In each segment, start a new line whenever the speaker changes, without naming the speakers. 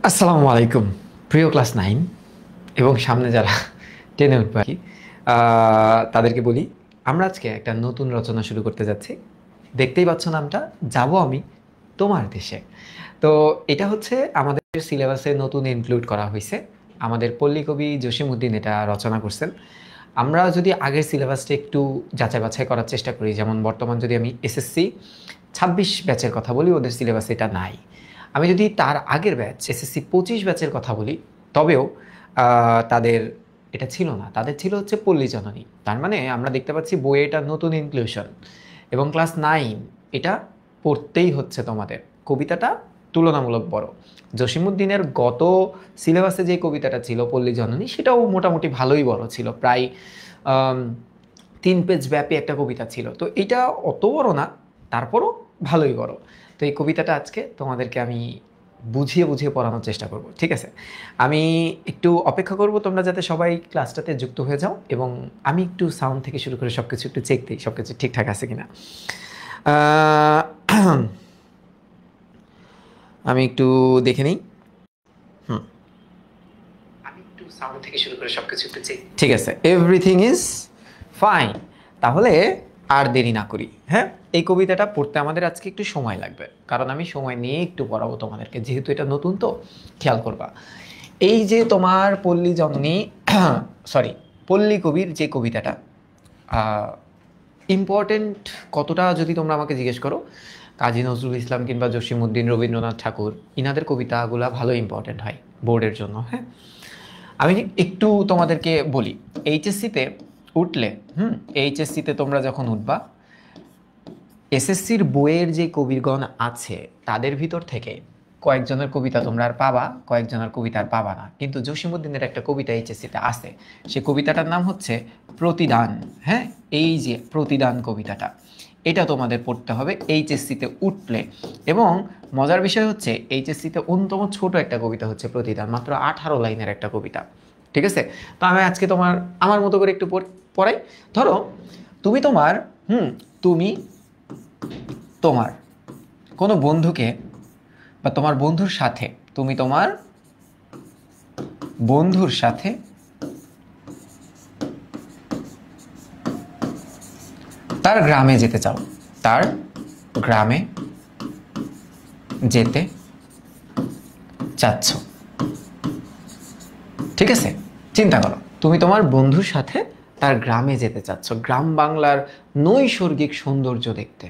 আসসালামু আলাইকুম প্রিয় ক্লাস 9 এবং সামনে যারা 10-এ উঠবে আর কি, তাদেরকে বলি আমরা আজকে একটা নতুন রচনা শুরু করতে যাচ্ছি। দেখতেই পাচ্ছ নামটা, যাব আমি তোমার দেশে। তো এটা হচ্ছে আমাদের সিলেবাসে নতুন ইনক্লুড করা হয়েছে। আমাদের পল্লী কবি জসিমউদ্দিন এটা রচনা করছেন। আমরা যদি আগের সিলেবাসটা একটু যাচাই বাছাই করার চেষ্টা করি, যেমন বর্তমান যদি আমি এসএসসি 26 ব্যাচের কথা বলি, ওদের সিলেবাসে এটা নাই। আমি যদি তার আগের ব্যাচ এসএসসি 25 ব্যাচের কথা বলি, তবেও তাদের এটা ছিল না, তাদের ছিল হচ্ছে পল্লী জননী। তার মানে আমরা দেখতে পাচ্ছি বইয়ে এটা নতুন ইনক্লুশন, এবং ক্লাস 9 এটা পড়তেই হচ্ছে তোমাদের। কবিতাটা তুলনামূলক বড়। জসিমউদ্দিনের গত সিলেবাসে যে কবিতাটা ছিল পল্লী জননী, সেটাও মোটামুটি ভালোই বড় ছিল, প্রায় 3 পেজ ব্যাপী একটা কবিতা ছিল। তো এটা অত বড় না, তারপরও ভালোই বড়। তো এই কবিতাটা আজকে তোমাদেরকে আমি বুঝিয়ে বুঝিয়ে পড়ানোর চেষ্টা করব, ঠিক আছে? আমি একটু অপেক্ষা করব তোমরা যাতে সবাই ক্লাসটাতে যুক্ত হয়ে যাও, এবং আমি একটু সাউন্ড থেকে শুরু করে সব কিছু একটু চেক দিই, সব কিছু ঠিকঠাক আছে কিনা। আমি একটু দেখে নিই। আমি একটু সাউন্ড থেকে শুরু করে সব কিছু একটু চেক, ঠিক আছে? Everything is fine. তাহলে আর দেরি না করি, হ্যাঁ? এই কবিতাটা পড়তে আমাদের আজকে একটু সময় লাগবে, কারণ আমি সময় নিয়ে একটু পড়াবো তোমাদেরকে, যেহেতু এটা নতুন। তো খেয়াল করবা, এই যে তোমার পল্লী জননী সরি পল্লী কবির যে কবিতাটা ইম্পর্টেন্ট কতটা যদি তোমরা আমাকে জিজ্ঞেস করো, কাজী নজরুল ইসলাম কিংবা জসিমউদ্দিন, রবীন্দ্রনাথ ঠাকুর, ইনাদের কবিতাগুলো ভালো ইম্পর্টেন্ট হয় বোর্ডের জন্য, হ্যাঁ? আমি একটু তোমাদেরকে বলি, এইচএসসিতে উঠলে, এইচএসসিতে তোমরা যখন উঠবা, এসএসসির বইয়ের যে কবিগণ আছে তাদের ভিতর থেকে কয়েকজনের কবিতা তোমরা আর পাবা, কয়েকজনের কবিতা আর পাবা না। কিন্তু জসিমউদ্দিনের একটা কবিতা এইচএসসিতে আছে, সে কবিতাটার নাম হচ্ছে প্রতিদান। হ্যাঁ, এই যে প্রতিদান কবিতাটা, এটা তোমাদের পড়তে হবে এইচএসসিতে উঠলে। এবং মজার বিষয় হচ্ছে এইচএসসিতে অন্যতম ছোট একটা কবিতা হচ্ছে প্রতিদান, মাত্র 18 লাইনের একটা কবিতা, ঠিক আছে? তো আমি আজকে আমার মতো করে একটু পড়াই। ধরো তুমি তোমার তুমি তোমার কোনো বন্ধুকে বা তোমার বন্ধুর সাথে, তুমি তোমার বন্ধুর সাথে তার গ্রামে যেতে চাও, তার গ্রামে যেতে চাচ্ছ, ঠিক আছে? চিন্তা করো, তুমি তোমার বন্ধুর সাথে তার গ্রামে যেতে চাচ্ছ, গ্রাম বাংলার নৈসর্গিক সৌন্দর্য দেখতে,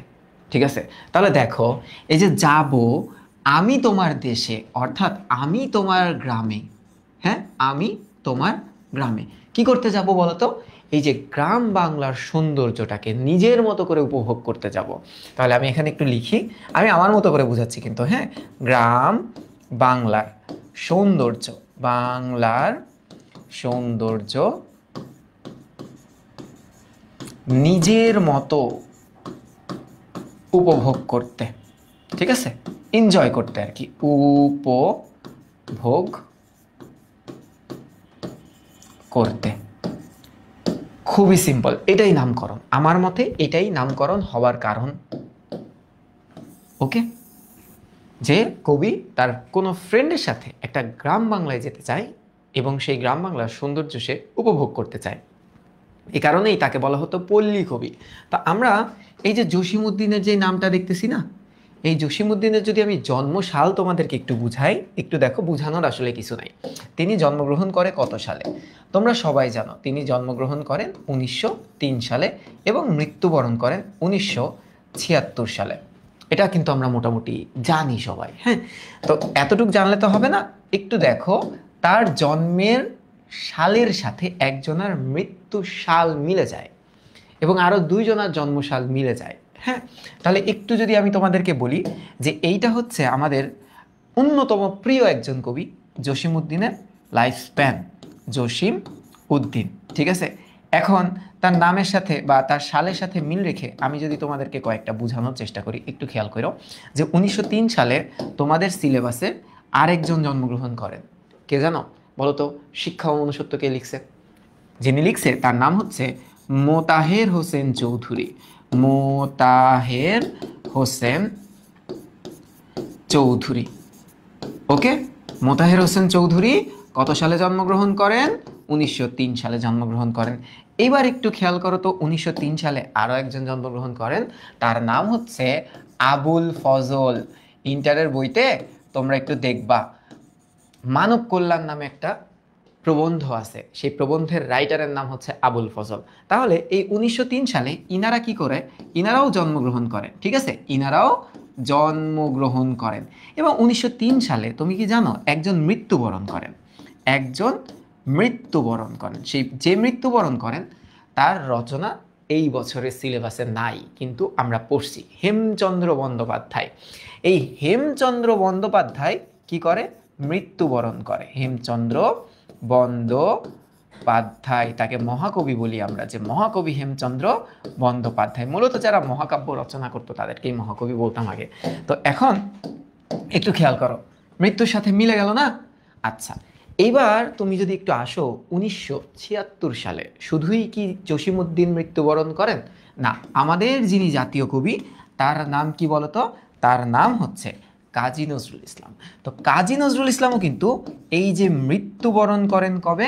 ঠিক আছে? তাহলে দেখো, এই যে যাব আমি তোমার দেশে, অর্থাৎ আমি তোমার গ্রামে, হ্যাঁ, আমি তোমার গ্রামে কি করতে যাব বলো তো? এই যে গ্রাম বাংলার সৌন্দর্যটাকে নিজের মতো করে উপভোগ করতে যাব। তাহলে আমি এখানে একটু লিখি, আমি আমার মতো করে বুঝাচ্ছি কিন্তু, হ্যাঁ? গ্রাম বাংলার সৌন্দর্য, বাংলার সৌন্দর্য নিজের মতো উপভোগ করতে, ঠিক আছে? এনজয় করতে আর কি, উপভোগ করতে। খুবই সিম্পল, এটাই নামকরণ, আমার মতে এটাই নামকরণ হওয়ার কারণ। ওকে, যে কবি তার কোনো ফ্রেন্ডের সাথে একটা গ্রাম বাংলায় যেতে চায় এবং সেই গ্রাম বাংলার সৌন্দর্য সে উপভোগ করতে চায়, এই কারণেই তাকে বলা হতো পল্লী কবি। তা আমরা এই যে জসিমউদ্দিনের যে নামটা দেখতেছি না, এই জসিমউদ্দিনের যদি আমি জন্মসাল তোমাদেরকে একটু বুঝাই, একটু দেখো, বুঝানোর আসলে কিছু নাই। তিনি জন্মগ্রহণ করে কত সালে? তোমরা সবাই জানো, তিনি জন্মগ্রহণ করেন 1903 সালে এবং মৃত্যুবরণ করেন 1976 সালে। এটা কিন্তু আমরা মোটামুটি জানি সবাই, হ্যাঁ? তো এতটুকু জানলে তো হবে না, একটু দেখো তার জন্মের সালের সাথে একজনের মৃত্যু সাল মিলে যায় এবং আরও 2 জনের জন্মসাল মিলে যায়, হ্যাঁ? তাহলে একটু যদি আমি তোমাদেরকে বলি যে এইটা হচ্ছে আমাদের অন্যতম প্রিয় একজন কবি, জসিমউদ্দিনের লাইফ স্প্যান, জসিমউদ্দিন, ঠিক আছে? এখন তার নামের সাথে বা তার সালের সাথে মিল রেখে আমি যদি তোমাদেরকে কয়েকটা বোঝানোর চেষ্টা করি, একটু খেয়াল করো যে 1903 সালে তোমাদের সিলেবাসে আরেকজন জন্মগ্রহণ করেন, কে জানো বলো তো? শিক্ষা ও মনুষ্যত্ব কে লিখছে? যিনি লিখছে তার নাম হচ্ছে মোতাহের হোসেন চৌধুরী। মোতাহের হোসেন চৌধুরী, ওকে? মোতাহের হোসেন চৌধুরী কত সালে জন্মগ্রহণ করেন? 1903 সালে জন্মগ্রহণ করেন। এবার একটু খেয়াল করো তো, 1903 সালে আরও একজন জন্মগ্রহণ করেন, তার নাম হচ্ছে আবুল ফজল। ইন্টারের বইতে তোমরা একটু দেখবা মানব কল্যাণ নামে একটা প্রবন্ধ আছে, সেই প্রবন্ধের রাইটারের নাম হচ্ছে আবুল ফজল। তাহলে এই 1903 সালে ইনারা কি করে? ইনারাও জন্মগ্রহণ করেন, ঠিক আছে, ইনারাও জন্মগ্রহণ করেন। এবং 1903 সালে তুমি কি জানো একজন মৃত্যুবরণ করেন, একজন মৃত্যুবরণ করেন। সেই যে মৃত্যুবরণ করেন তার রচনা এই বছরের সিলেবাসে নাই, কিন্তু আমরা পড়ছি, হেমচন্দ্র বন্দ্যোপাধ্যায়। এই হেমচন্দ্র বন্দ্যোপাধ্যায় কি করে? মৃত্যুবরণ করে। হেমচন্দ্র বন্দ্যোপাধ্যায়, তাকে মহাকবি বলি আমরা, যে মহাকবি হেমচন্দ্র বন্দ্যোপাধ্যায়। মূলত যারা মহাকাব্য রচনা করতো তাদেরকেই মহাকবি বলতাম আগে। তো এখন একটু খেয়াল করো, মৃত্যুর সাথে মিলে গেল না? আচ্ছা, এইবার তুমি যদি একটু আসো 1976 সালে, শুধুই কি জসিমউদ্দিন মৃত্যুবরণ করেন? না, আমাদের যিনি জাতীয় কবি তার নাম কি বলতো? তার নাম হচ্ছে কাজী নজরুল ইসলাম। তো কাজী নজরুল ইসলামও কিন্তু এই যে মৃত্যুবরণ করেন কবে?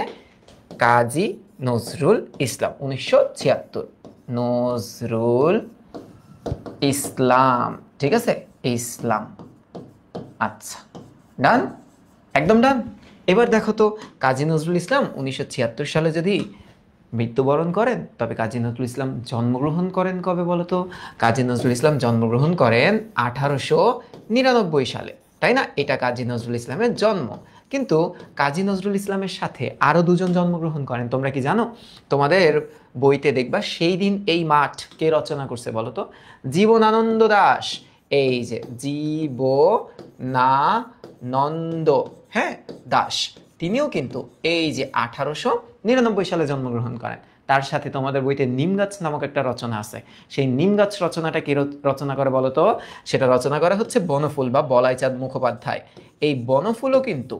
কাজী নজরুল ইসলাম 1976। নজরুল ইসলাম, ঠিক আছে, ইসলাম। আচ্ছা, ডান, একদম ডান। এবার দেখো তো, কাজী নজরুল ইসলাম 1976 সালে যদি মৃত্যুবরণ করেন, তবে কাজী নজরুল ইসলাম জন্মগ্রহণ করেন কবে বলো তো? কাজী নজরুল ইসলাম জন্মগ্রহণ করেন 1899 সালে, তাই না? এটা কাজী নজরুল ইসলামের জন্ম। কিন্তু কাজী নজরুল ইসলামের সাথে আরও দুজন জন্মগ্রহণ করেন, তোমরা কি জানো? তোমাদের বইতে দেখবা সেই দিন এই মাঠ কে রচনা করছে বলো তো? জীবনানন্দ দাশ। এই যে জীবনানন্দ, হ্যাঁ, দাশ, তিনিও কিন্তু এই যে 1899 সালে জন্মগ্রহণ করেন। তার সাথে তোমাদের বইতে নিমগাছ নামক একটা রচনা আছে, সেই নিমগাছ রচনাটা কে রচনা করে বলো তো? সেটা রচনা করে হচ্ছে বনফুল বা বলাইচাঁদ মুখোপাধ্যায়। এই বনফুলও কিন্তু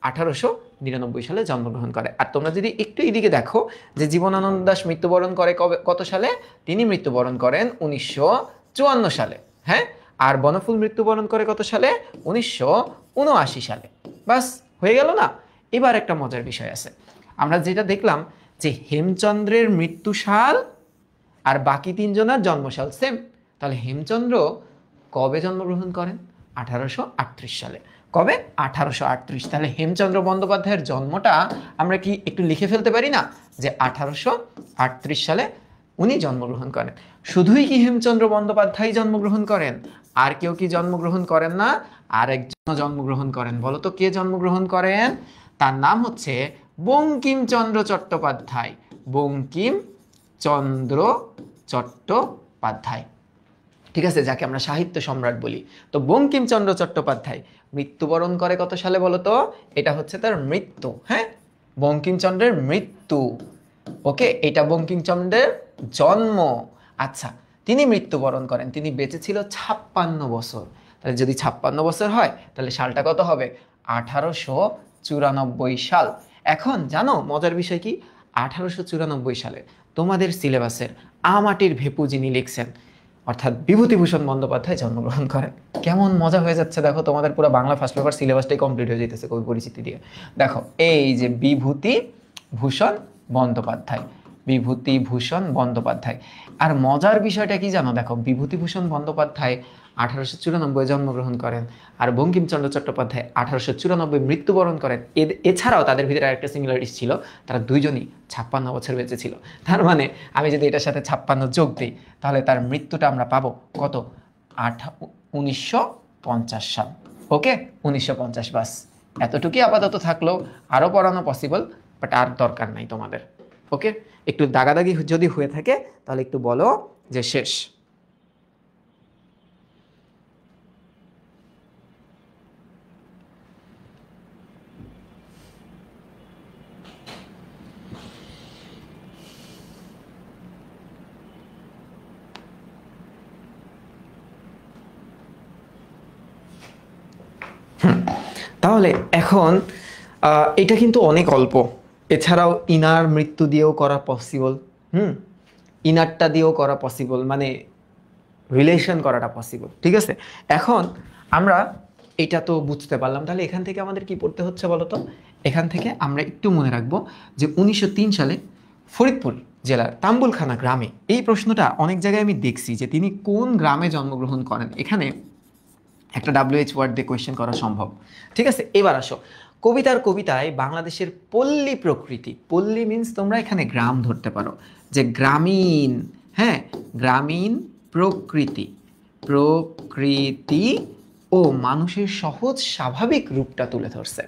1899 সালে জন্মগ্রহণ করে। আর তোমরা যদি একটু এদিকে দেখো যে জীবনানন্দ দাশ মৃত্যুবরণ করে কবে, কত সালে? তিনি মৃত্যুবরণ করেন 1954 সালে, হ্যাঁ। আর বনফুল মৃত্যুবরণ করে কত সালে? 1979 সালে। বাস, হয়ে গেল না? এবার একটা মজার বিষয় আছে, আমরা যেটা দেখলাম যে হেমচন্দ্রের মৃত্যু সাল আর বাকি তিনজনের জন্মসাল সেম। তাহলে হেমচন্দ্র কবে জন্মগ্রহণ করেন? 1838 সালে। কবে? 1838। তাহলে হেমচন্দ্র বন্দ্যোপাধ্যায়ের জন্মটা আমরা কি একটু লিখে ফেলতে পারি না, যে 1838 সালে উনি জন্মগ্রহণ করেন। শুধুই কি হেমচন্দ্র বন্দ্যোপাধ্যায় জন্মগ্রহণ করেন? আর কেউ কি জন্মগ্রহণ করেন না? আর একজন জন্মগ্রহণ করেন, বলো তো কে জন্মগ্রহণ করেন? তার নাম হচ্ছে বঙ্কিমচন্দ্র চট্টোপাধ্যায়। বঙ্কিমচন্দ্র চট্টোপাধ্যায়, ঠিক আছে, যাকে আমরা সাহিত্য সম্রাট বলি। তো বঙ্কিমচন্দ্র চট্টোপাধ্যায় মৃত্যুবরণ করে কত সালে বলো তো? এটা হচ্ছে তার মৃত্যু, হ্যাঁ, বঙ্কিমচন্দ্রের মৃত্যু। ওকে, এটা বঙ্কিমচন্দ্রের জন্ম। আচ্ছা, তিনি মৃত্যুবরণ করেন, তিনি বেঁচে ছিল 56 বছর। তাহলে যদি 56 বছর হয় তাহলে সালটা কত হবে? 1894 সাল। এখন জানো মজার বিষয় কি? 1894 সালে তোমাদের সিলেবাসের মাটির ভেপু যিনি লিখছেন, অর্থাৎ বিভূতিভূষণ বন্দ্যোপাধ্যায় জন্মগ্রহণ করেন। কেমন মজা হয়ে যাচ্ছে দেখো, তোমাদের পুরো বাংলা ফার্স্ট পেপার সিলেবাসটাই কমপ্লিট হয়ে যেতেছে কবি পরিচিতি দিয়ে। দেখো এই যে বিভূতিভূষণ বন্দ্যোপাধ্যায়, বিভূতিভূষণ বন্দ্যোপাধ্যায়। আর মজার বিষয়টা কি জানো? দেখো, বিভূতিভূষণ বন্দ্যোপাধ্যায় 1894 জন্মগ্রহণ করেন, আর বঙ্কিমচন্দ্র চট্টোপাধ্যায় 1894 মৃত্যুবরণ করেন। এছাড়াও তাদের ভিতরে আরেকটা সিমিলারিটিস ছিল, তারা দুইজনই 56 বছর বেঁচে ছিল। তার মানে আমি যদি এটার সাথে 56 যোগ দিই তাহলে তার মৃত্যুটা আমরা পাবো কত? 1950 সাল। ওকে, 1950। বাস, এতটুকুই আপাতত থাকলো। আরও পড়ানো পসিবল, বাট আর দরকার নাই তোমাদের। ওকে, একটু দাগাদাগি যদি হয়ে থাকে তাহলে একটু বলো যে শেষ। তাহলে এখন এটা কিন্তু অনেক অল্প। এছাড়াও ইনার মৃত্যু দিয়েও করা পসিবল, ইনারটা দিয়েও করা পসিবল, মানে রিলেশন করাটা পসিবল, ঠিক আছে। এখন আমরা এটা তো বুঝতে পারলাম। তাহলে এখান থেকে আমাদের কি পড়তে হচ্ছে বলো তো? এখান থেকে আমরা একটু মনে রাখবো যে 1903 সালে ফরিদপুর জেলার তাম্বুলখানা গ্রামে, এই প্রশ্নটা অনেক জায়গায় আমি দেখছি যে তিনি কোন গ্রামে জন্মগ্রহণ করেন, এখানে একটা WH ওয়ার্ড দিয়ে কোয়েশ্চেন করা সম্ভব। ঠিক আছে, এবার আসো কবিতায় বাংলাদেশের পল্লী প্রকৃতি, পল্লী মিন্স তোমরা এখানে গ্রাম ধরতে পারো, যে গ্রামীণ, হ্যাঁ গ্রামীণ প্রকৃতি, প্রকৃতি ও মানুষের সহজ স্বাভাবিক রূপটা তুলে ধরছে।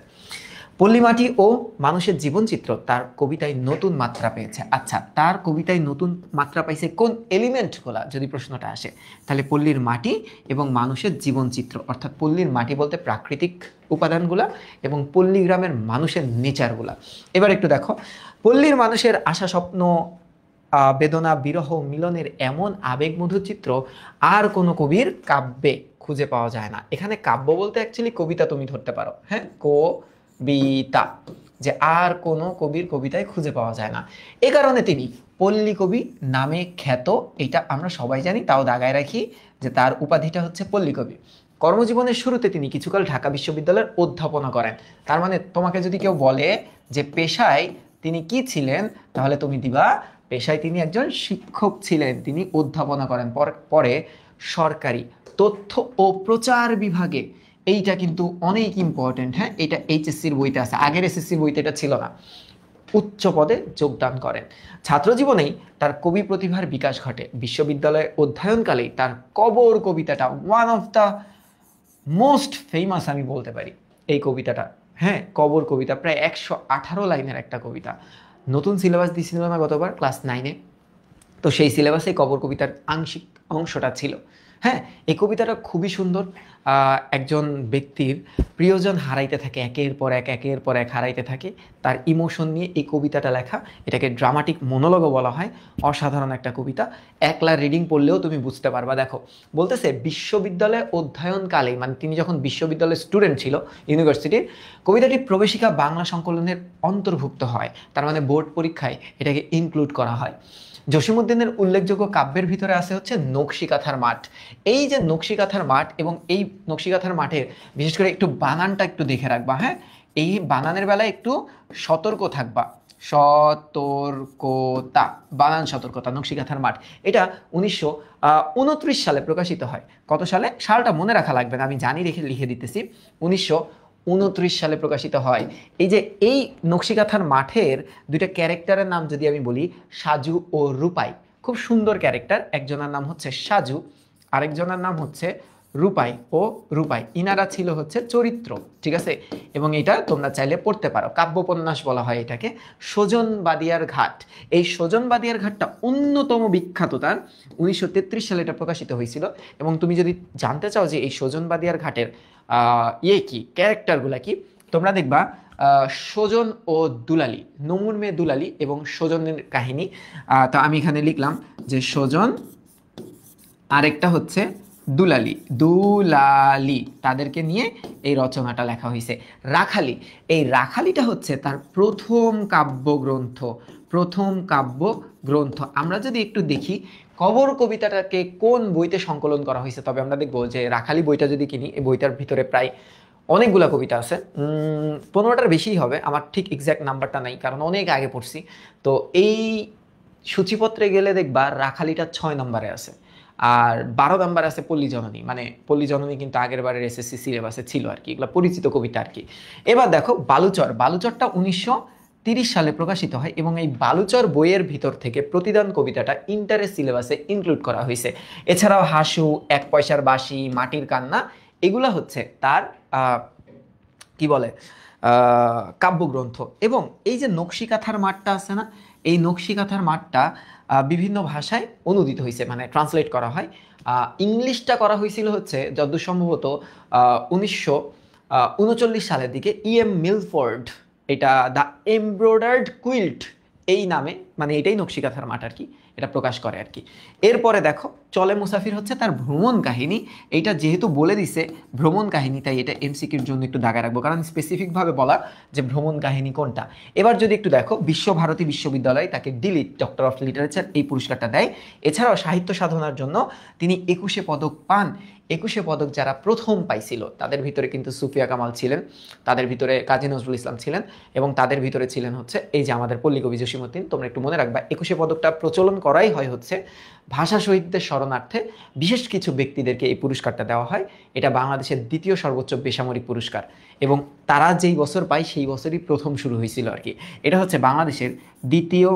পল্লীমাটি ও মানুষের জীবনচিত্র তার কবিতায় নতুন মাত্রা পেয়েছে। আচ্ছা, তার কবিতায় নতুন মাত্রা পাইছে কোন এলিমেন্টগুলা, যদি প্রশ্নটা আসে, তাহলে পল্লীর মাটি এবং মানুষের জীবনচিত্র, অর্থাৎ পল্লীর মাটি বলতে প্রাকৃতিক উপাদানগুলা এবং পল্লী গ্রামের মানুষের নেচারগুলা। এবার একটু দেখো, পল্লীর মানুষের আশা স্বপ্ন বেদনা বিরহ মিলনের এমন আবেগমধুর চিত্র আর কোনো কবির কাব্যে খুঁজে পাওয়া যায় না। এখানে কাব্য বলতে অ্যাকচুয়ালি কবিতা তুমি ধরতে পারো, হ্যাঁ কবিতা, যে আর কোনো কবির কবিতায় খুঁজে পাওয়া যায় না। এ কারণে তিনি পল্লী কবি নামে খ্যাত, এটা আমরা সবাই জানি, তাও দাগায় রাখি যে তার উপাধিটা হচ্ছে পল্লী কবি। কর্মজীবনের শুরুতে তিনি কিছুকাল ঢাকা বিশ্ববিদ্যালয়ের অধ্যাপনা করেন। তার মানে তোমাকে যদি কেউ বলে যে পেশায় তিনি কি ছিলেন, তাহলে তুমি দিবা পেশায় তিনি একজন শিক্ষক ছিলেন, তিনি অধ্যাপনা করেন। পরে সরকারি তথ্য ও প্রচার বিভাগে, এইটা কিন্তু অনেক ইম্পর্টেন্ট, হ্যাঁ এটা HSC-র বইতে আছে, আগের SSC-র বইতে এটা ছিল না, উচ্চ পদে যোগদান করেন। ছাত্র জীবনেই তার কবি প্রতিভার বিকাশ ঘটে। বিশ্ববিদ্যালয়ে অধ্যয়নকালেই তার কবর কবিতাটা one of the most famous আমি বলতে পারি এই কবিতাটা, হ্যাঁ কবর কবিতা, প্রায় 118 লাইনের একটা কবিতা। নতুন সিলেবাস দিয়েছিল না গতবার ক্লাস 9-এ, তো সেই সিলেবাসে কবর কবিতার আংশিক অংশটা ছিল। হ্যাঁ, এই কবিতাটা খুবই সুন্দর। একজন ব্যক্তির প্রিয়জন হারাইতে থাকে, একের পর এক হারাইতে থাকে, তার ইমোশন নিয়ে এই কবিতাটা লেখা, এটাকে ড্রামাটিক মনোলগও বলা হয়। অসাধারণ একটা কবিতা, একলা রিডিং পড়লেও তুমি বুঝতে পারবা। দেখো বলতেছে বিশ্ববিদ্যালয়ে অধ্যয়নকালে, মানে তিনি যখন বিশ্ববিদ্যালয়ের স্টুডেন্ট ছিল ইউনিভার্সিটির, কবিতাটি প্রবেশিকা বাংলা সংকলনের অন্তর্ভুক্ত হয়, তার মানে বোর্ড পরীক্ষায় এটাকে ইনক্লুড করা হয়। জসীমউদ্দিনের উল্লেখযোগ্য কাব্যের ভিতরে আছে হচ্ছে নকশিকাঁথার মাঠ। এই যে নকশিকাঁথার মাঠ, এবং এই নকশিকাঁথার মাঠের বিশেষ করে একটু বানানটা একটু দেখে রাখবা, হ্যাঁ এই বানানের বেলায় একটু সতর্ক থাকবা, সতর্কতা, বানান সতর্কতা। নকশিকাঁথার মাঠ এটা 1929 সালে প্রকাশিত হয়। কত সালে, সালটা মনে রাখা লাগবে না, আমি জানি রেখে লিখে দিতেছি, 1929 সালে প্রকাশিত হয়। এই যে এই নকশিকাঁথার মাঠের দুইটা ক্যারেক্টারের নাম যদি আমি বলি, সাজু ও রূপাই, খুব সুন্দর ক্যারেক্টার। একজনের নাম হচ্ছে সাজু, আরেকজনের নাম হচ্ছে রূপাই ও রূপাই, ইনারা ছিল হচ্ছে চরিত্র, ঠিক আছে। এবং এটা তোমরা চাইলে পড়তে পারো, কাব্যোপন্যাস বলা হয় এটাকে। সজন বাদিয়ার ঘাট, এই সজন বাদিয়ার ঘাটটা অন্যতম বিখ্যাত, তার 1933 সালে এটা প্রকাশিত হয়েছিল। এবং তুমি যদি জানতে চাও যে এই সজন বাদিয়ার ঘাটের কি ক্যারেক্টারগুলা কি, তোমরা দেখবা সজন ও দুলালী, নমুর মেয়ে দুলালী এবং সজনের কাহিনী। তো আমি এখানে লিখলাম যে সজন, আরেকটা হচ্ছে দুলালী, দুলালী, তাদেরকে নিয়ে এই রচনাটা লেখা হয়েছে। রাখালি, এই রাখালিটা হচ্ছে তার প্রথম কাব্যগ্রন্থ, প্রথম কাব্যগ্রন্থ। আমরা যদি একটু দেখি কবর কবিতাটাকে কোন বইতে সংকলন করা হয়েছে, তবে আমরা দেখবো যে রাখালি বইটা যদি কিনি, এই বইটার ভিতরে প্রায় অনেকগুলা কবিতা আছে, 15টার বেশিই হবে, আমার ঠিক এক্স্যাক্ট নাম্বারটা নাই কারণ অনেক আগে পড়ছি। তো এই সূচিপত্রে গেলে দেখবা রাখালিটা 6 নম্বরে আছে, আর 12 নাম্বার আছে পল্লী জননী। মানে পল্লী জননী কিন্তু আগের বারের SSC সিলেবাসে ছিল আর কি, এগুলো পরিচিত কবিতা আর কি। এবার দেখো বালুচর, বালুচরটা 1930 সালে প্রকাশিত হয়, এবং এই বালুচর বইয়ের ভিতর থেকে প্রতিদান কবিতাটা ইন্টারের সিলেবাসে ইনক্লুড করা হয়েছে। এছাড়াও হাসু, এক পয়সার বাঁশি, মাটির কান্না, এগুলা হচ্ছে তার কি বলে কাব্যগ্রন্থ। এবং এই যে নকশিকাঁথার মাঠটা আছে না, এই নকশিকাঁথার মাঠটা বিভিন্ন ভাষায় অনুদিত হয়েছে, মানে ট্রান্সলেট করা হয়। ইংলিশটা করা হয়েছিল হচ্ছে যতদূর সম্ভবত 1939 সালের দিকে EM মিলফোর্ড, এটা দ্য এমব্রয়ডার্ড কুইল্ট এই নামে, মানে এটাই নকশিকাঁথার মাঠ আর কি, এটা প্রকাশ করে আর কি। এরপরে দেখো চলে মুসাফির হচ্ছে তার ভ্রমণ কাহিনী। এইটা যেহেতু বলে দিছে ভ্রমণ কাহিনী, তাই এটা MCQর জন্য একটু দাগা রাখবো, কারণ স্পেসিফিকভাবে বলা যে ভ্রমণ কাহিনী কোনটা। এবার যদি একটু দেখো, বিশ্বভারতী বিশ্ববিদ্যালয় তাকে ডিলিট, ডক্টর অফ লিটারেচার এই পুরস্কারটা দেয়। এছাড়াও সাহিত্য সাধনার জন্য তিনি 21 পদক পান। একুশে পদক যারা প্রথম পাইছিল তাদের ভিতরে কিন্তু সুফিয়া কামাল ছিলেন, তাদের ভিতরে কাজী নজরুল ইসলাম ছিলেন, এবং তাদের ভিতরে ছিলেন হচ্ছে এই যে আমাদের পল্লীকবি জসীমউদ্দিন। তোমরা একটু মনে রাখবা, একুশে পদকটা প্রচলন করাই হয় হচ্ছে ভাষা শহীদদের স্মরণার্থে বিশেষ কিছু ব্যক্তিদেরকে এই পুরস্কারটা দেওয়া হয়। এটা বাংলাদেশের দ্বিতীয় সর্বোচ্চ বেসামরিক পুরস্কার, এবং তারা যেই বছর পায় সেই বছরই প্রথম শুরু হয়েছিল আর কি। এটা হচ্ছে বাংলাদেশের দ্বিতীয়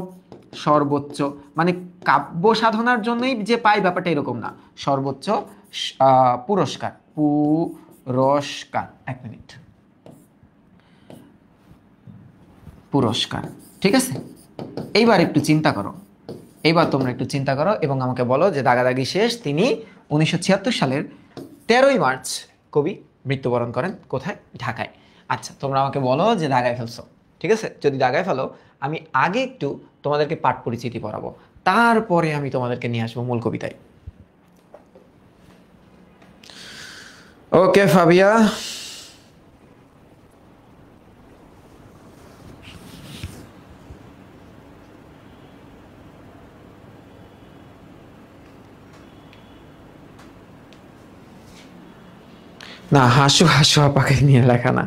সর্বোচ্চ, মানে কাব্য সাধনার জন্যই যে পায় ব্যাপারটা এরকম না, সর্বোচ্চ পুরস্কার, পুরস্কার, এক মিনিট, পুরস্কার, ঠিক আছে। এইবার একটু চিন্তা করো, এইবার তোমরা একটু চিন্তা করো এবং আমাকে বলো যে দাগাদাগি শেষ তিনি 1976 সালের 13ই মার্চ কবি মৃত্যুবরণ করেন। কোথায়? ঢাকায়। আচ্ছা, তোমরা আমাকে বলো যে দাগায় ফেলছো, ঠিক আছে। যদি দাগায় ফেলো, আমি আগে একটু তোমাদেরকে পাঠ পরিচিতি পড়াবো, তারপরে আমি তোমাদেরকে নিয়ে আসবো মূল কবিতায়। ওকে ফাবিয়া, না হাসু হাসু আপাকে নিয়ে লেখা না।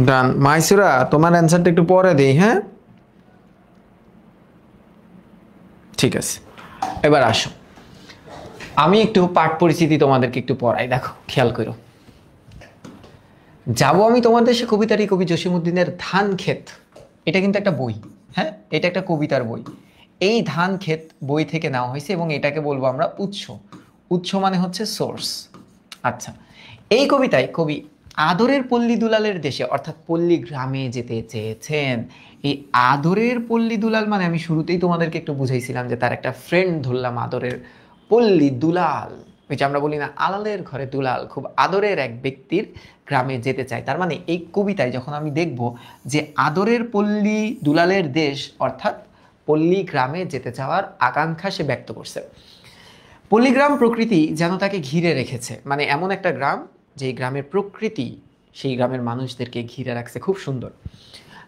ডান মাইসুরা, তোমার অ্যান্সারটা একটু পরে দেই, হ্যাঁ ঠিক আছে। এবার আসো, আমি একটু পাঠ পরিচিতি তোমাদেরকে একটু পড়াই, দেখো খেয়াল করো। যাবো আমি তোমাদের সে কবিতাটি কবি জসীমউদ্দিনের ধান ক্ষেত, এটা কিন্তু একটা বই, হ্যাঁ এটা একটা কবিতার বই। এই ধান ক্ষেত বই থেকে নেওয়া হয়েছে এবং এটাকে বলবো আমরা উৎস। উৎস মানে হচ্ছে সোর্স। আচ্ছা, এই কবিতায় কবি আদরের পল্লী দুলালের দেশে অর্থাৎ পল্লী গ্রামে যেতে চেয়েছেন। এই আদরের পল্লী দুলাল মানে আমি শুরুতেই তোমাদেরকে একটু বুঝাইছিলাম যে তার একটা ফ্রেন্ড ধরলাম আদরের পল্লী দুলাল, ওই যে আমরা বলি না আলালের ঘরে দুলাল, খুব আদরের এক ব্যক্তির গ্রামে যেতে চায়। তার মানে এই কবিতায় যখন আমি দেখব যে আদরের পল্লী দুলালের দেশ অর্থাৎ পল্লী গ্রামে যেতে চাওয়ার আকাঙ্ক্ষা সে ব্যক্ত করছে। পল্লীগ্রাম প্রকৃতি যেন তাকে ঘিরে রেখেছে, মানে এমন একটা গ্রাম যে গ্রামের প্রকৃতি সেই গ্রামের মানুষদেরকে ঘিরে রাখছে, খুব সুন্দর।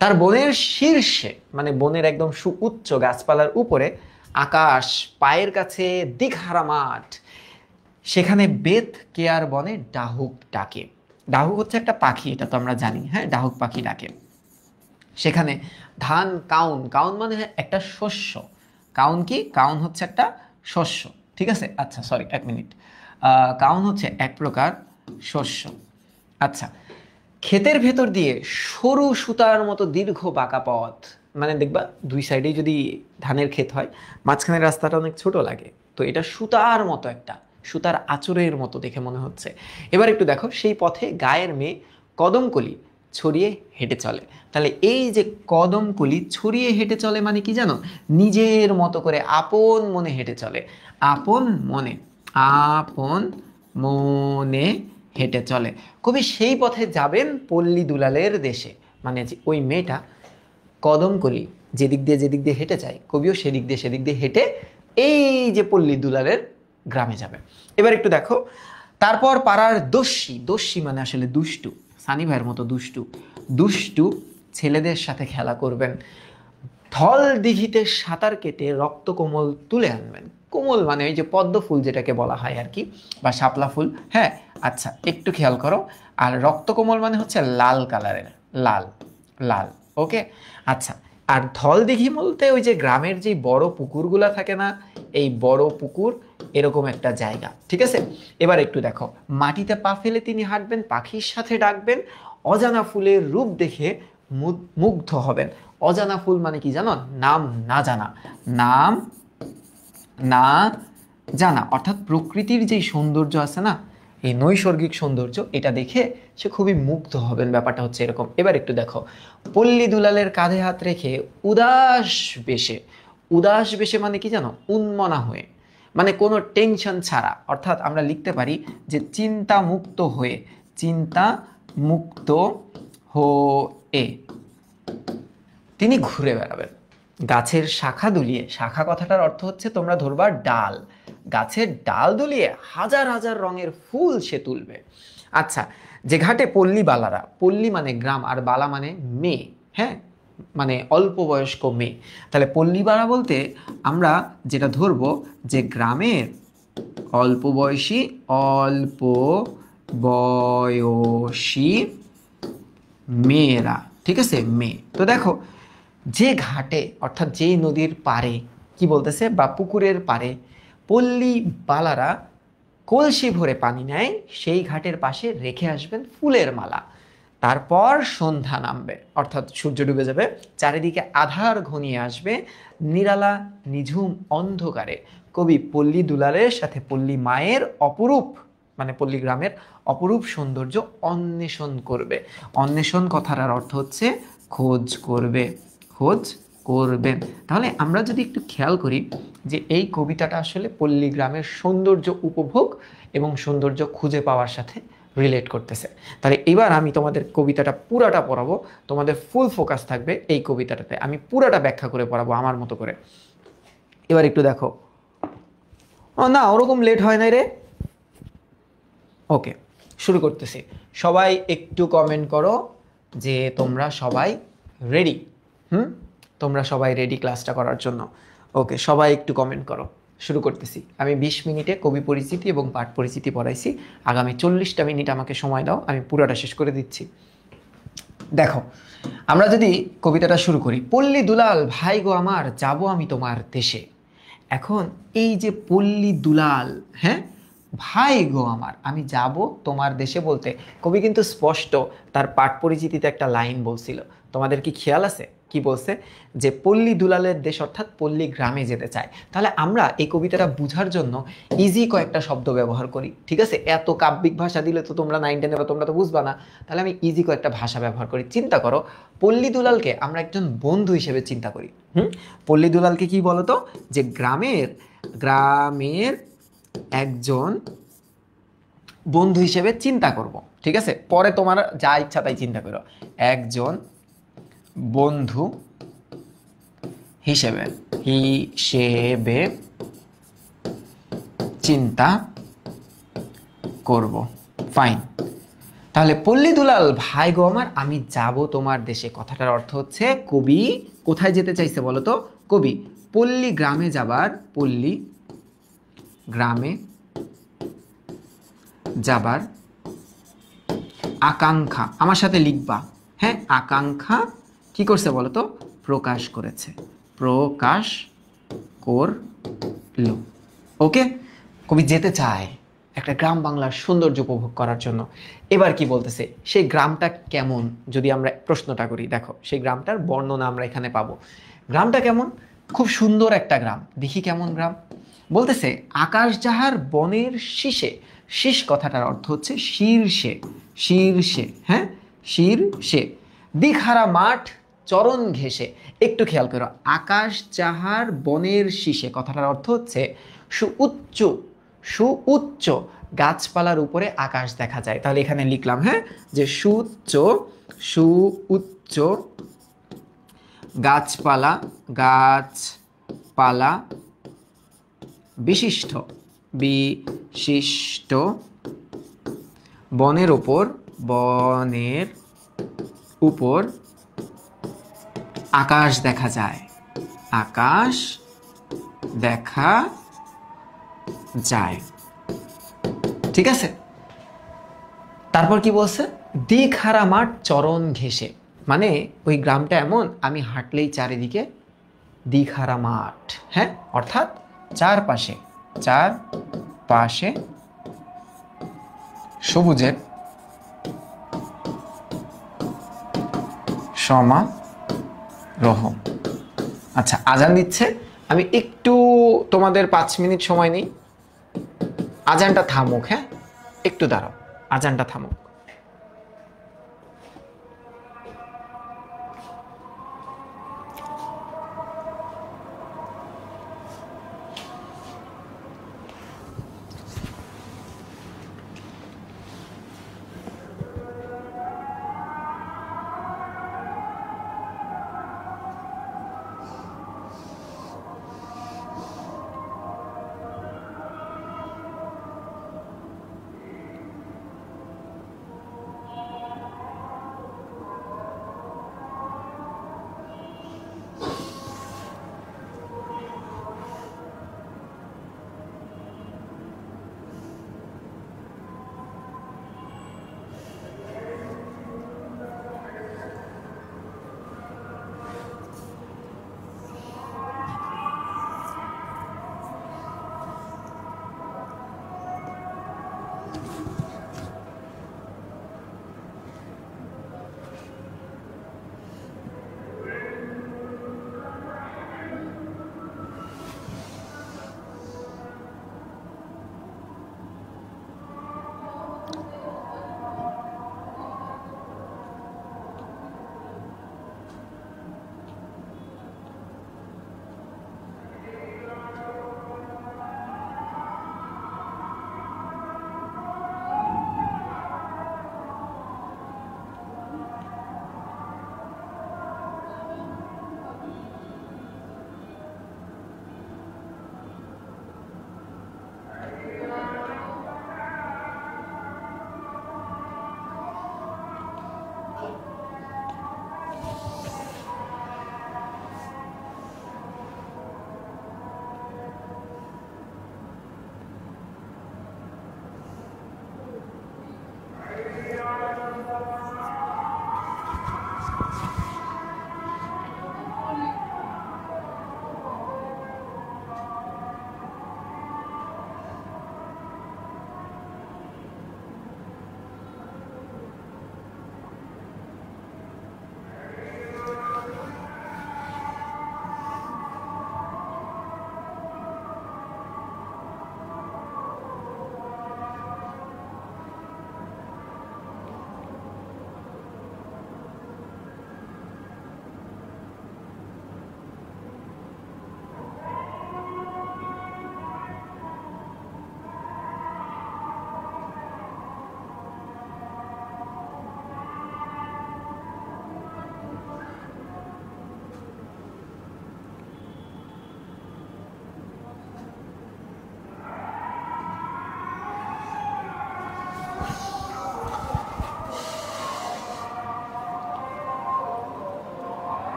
তার বনের শীর্ষে, মানে বনের একদম সুউচ্চ গাছপালার উপরে আকাশ, পায়ের কাছে দিঘহারা মাঠ, সেখানে বেত কেয়ার বনে ডাহুক ডাকে। ডাহুক হচ্ছে একটা পাখি, এটা তো আমরা জানি, হ্যাঁ ডাহুক পাখি ডাকে। সেখানে ধান কাউন, কাউন মানে একটা শস্য। কাউন কি? কাউন হচ্ছে একটা শস্য, ঠিক আছে। আচ্ছা সরি, এক মিনিট, কাউন হচ্ছে এক প্রকার শস্য। আচ্ছা, ক্ষেতের ভেতর দিয়ে সরু সুতার মতো দীর্ঘ বাঁকা পথ, মানে দেখবা দুই সাইডেই যদি ধানের ক্ষেত হয় মাঝখানের রাস্তাটা অনেক ছোট লাগে, তো এটা সুতার মতো, একটা সুতার আঁচড়ের মতো দেখে মনে হচ্ছে। এবার একটু দেখো, সেই পথে গায়ের মেয়ে কদমকলি ছড়িয়ে হেঁটে চলে। তাহলে এই যে কদমকলি ছড়িয়ে হেঁটে চলে মানে কি জানো? নিজের মতো করে আপন মনে হেঁটে চলে, আপন মনে, আপন মনে হেঁটে চলে। কবি সেই পথে যাবেন পল্লী দুলালের দেশে, মানে যে ওই মেয়েটা কদমকলি যেদিক দিয়ে হেঁটে যায়, কবিও সেদিক দিয়ে হেঁটে এই যে পল্লী দুলালের গ্রামে যাবে। এবার একটু দেখো, তারপর পাড়ার দস্যি, দস্যি মানে আসলে দুষ্টু, সানি ভাইয়ের মতো দুষ্টু, দুষ্টু ছেলেদের সাথে খেলা করবেন। থল দিঘিতে সাঁতার কেটে রক্ত কোমল তুলে আনবেন। কোমল মানে ওই যে পদ্ম ফুল যেটাকে বলা হয় আর কি, বা শাপলা ফুল, হ্যাঁ। আচ্ছা একটু খেয়াল করো, আর রক্ত কোমল মানে হচ্ছে লাল কালারের, লাল লাল, ওকে। আচ্ছা, আর ধল দিঘি বলতে ওই যে গ্রামের যে বড় পুকুরগুলা থাকে না, এই বড় পুকুর এরকম একটা জায়গা, ঠিক আছে। এবার একটু দেখো, মাটিতে পা ফেলে তিনি হাঁটবেন, পাখির সাথে ডাকবেন, অজানা ফুলের রূপ দেখে মুগ্ধ হবেন। অজানা ফুল মানে কি জানো? নাম না জানা, নাম না জানা, অর্থাৎ প্রকৃতির যেই সৌন্দর্য আছে না, এই নৈসর্গিক সৌন্দর্য, এটা দেখে সে খুবই মুগ্ধ হবেন, ব্যাপারটা হচ্ছে এরকম। এবার একটু দেখো, পল্লী দুলালের কাঁধে হাত রেখে উদাস বেশে, উদাস বেশে মানে কি জানো? উন্মনা হয়ে, মানে কোনো টেনশন ছাড়া, অর্থাৎ আমরা লিখতে পারি যে চিন্তা মুক্ত হয়ে, চিন্তা মুক্ত হয়ে তিনি ঘুরে বেড়াবেন। গাছের শাখা দুলিয়ে, শাখা কথাটার অর্থ হচ্ছে তোমরা ধরবা ডাল, গাছের ডাল দুলিয়ে হাজার হাজার রঙের ফুল সে তুলবে। আচ্ছা, যে ঘাটে পল্লী বালারা, পল্লী মানে গ্রাম আর বালা মানে মেয়ে, হ্যাঁ, মানে অল্প বয়স্ক মেয়ে। তাহলে পল্লী বালা বলতে আমরা যেটা ধরবো যে গ্রামের অল্প বয়সী, অল্প বয়সী মেয়েরা, ঠিক আছে, মেয়ে। তো দেখো, যে ঘাটে অর্থাৎ যেই নদীর পাড়ে কি বলতেছে, বা পুকুরের পাড়ে পল্লী বালারা কলসি ভরে পানি নেয়, সেই ঘাটের পাশে রেখে আসবেন ফুলের মালা। তারপর সন্ধ্যা নামবে, অর্থাৎ সূর্য ডুবে যাবে, চারিদিকে আধার ঘনিয়ে আসবে, নিরালা নিঝুম অন্ধকারে কবি পল্লী দুলালের সাথে পল্লী মায়ের অপরূপ, মানে পল্লী গ্রামের অপরূপ সৌন্দর্য অন্বেষণ করবে। অন্বেষণ কথাটার অর্থ হচ্ছে খোঁজ করবে, খোঁজ করবেন। তাহলে আমরা যদি একটু খেয়াল করি যে এই কবিতাটা আসলে পল্লী গ্রামের সৌন্দর্য উপভোগ এবং সৌন্দর্য খুঁজে পাওয়ার সাথে রিলেট করতেছে। তাহলে এবার আমি তোমাদের কবিতাটা পুরাটা পড়াবো, তোমাদের ফুল ফোকাস থাকবে এই কবিতাটাতে, আমি পুরাটা ব্যাখ্যা করে পড়াবো আমার মতো করে। এবার একটু দেখো। ও না, ওরকম লেট হয় নাই রে। ওকে, শুরু করতেছি। সবাই একটু কমেন্ট করো যে তোমরা সবাই রেডি। তোমরা সবাই রেডি ক্লাসটা করার জন্য? ওকে, সবাই একটু কমেন্ট করো। শুরু করতেছি। আমি 20 মিনিটে কবি পরিচিতি এবং পাঠ পরিচিতি পড়াইছি, আগামী 40টা মিনিট আমাকে সময় দাও, আমি পুরোটা শেষ করে দিচ্ছি। দেখো, আমরা যদি কবিতাটা শুরু করি, পল্লী দুলাল ভাই গো আমার, যাব আমি তোমার দেশে। এখন এই যে পল্লী দুলাল, হ্যাঁ, ভাই গো আমার, আমি যাব তোমার দেশে বলতে কবি কিন্তু স্পষ্ট তার পাঠ পরিচিতিতে একটা লাইন বলছিল। তোমাদের কি খেয়াল আছে কি বলছে? যে পল্লী দুলালের দেশ অর্থাৎ পল্লী গ্রামে যেতে চায়। তাহলে আমরা এই কবিতাটা বুঝার জন্য ইজি কয়েকটা শব্দ ব্যবহার করি, ঠিক আছে? এত কাব্যিক ভাষা দিলে তো তোমরা 9 10 বা তোমরা তো বুঝবা না। তাহলে আমি ইজি কয়েকটা ভাষা ব্যবহার করি। চিন্তা করো, পল্লী দুলালকে আমরা একজন বন্ধু হিসেবে চিন্তা করি। পল্লী দুলালকে কি বলতো? যে গ্রামের গ্রামের একজন বন্ধু হিসেবে চিন্তা করব, ঠিক আছে? পরে তোমার যা ইচ্ছা তাই চিন্তা করো। একজন বন্ধু হিসেবে হিসেবে চিন্তা করব, ফাইন। তাহলে পল্লী দুলাল ভাই গো আমার, আমি যাব তোমার দেশে কথাটার অর্থ হচ্ছে কবি কোথায় যেতে চাইছে বলো তো? কবি পল্লী গ্রামে যাবার, পল্লী গ্রামে যাবার আকাঙ্ক্ষা, আমার সাথে লিখবা, হ্যাঁ, আকাঙ্ক্ষা কি করছে বলো তো? প্রকাশ করেছে, প্রকাশ করল। ওকে, কবি যেতে চায় একটা গ্রাম বাংলার সৌন্দর্য উপভোগ করার জন্য। এবার কি বলতেছে, সেই গ্রামটা কেমন যদি আমরা প্রশ্নটা করি, দেখো সেই গ্রামটার বর্ণনা আমরা এখানে পাবো। গ্রামটা কেমন? খুব সুন্দর একটা গ্রাম। দেখি কেমন গ্রাম। বলতেছে আকাশ যাহার বনের শীষে, শীষ কথাটার অর্থ হচ্ছে শীর্ষে, শীর্ষে, হ্যাঁ, শীর্ষে। দিকহারা মাঠ চরণ ঘেঁষে। একটু খেয়াল করো, আকাশ যাহার বনের শীষে কথাটার অর্থ হচ্ছে সুউচ্চ, সুউচ্চ গাছপালার উপরে আকাশ দেখা যায়। তাহলে এখানে লিখলাম, হ্যাঁ, যে সুউচ্চ, সুউচ্চ গাছপালা, গাছপালা বিশিষ্ট, বিশিষ্ট বনের উপর, বনের উপর আকাশ দেখা যায়, আকাশ দেখা যায়, ঠিক আছে? তারপর কি বলছে? দিকহারা মাঠ চরণ ঘেঁষে, মানে ওই গ্রামটা এমন আমি হাঁটলেই চারিদিকে দিকহারা মাঠ, হ্যাঁ, অর্থাৎ চারপাশে, চারপাশে সবুজের সমারোহ। আচ্ছা, আজান দিচ্ছে, আমি একটু তোমাদের 5 মিনিট সময় নিই। আজানটা থামুক, হ্যাঁ, একটু দাঁড়াও, আজানটা থামুক।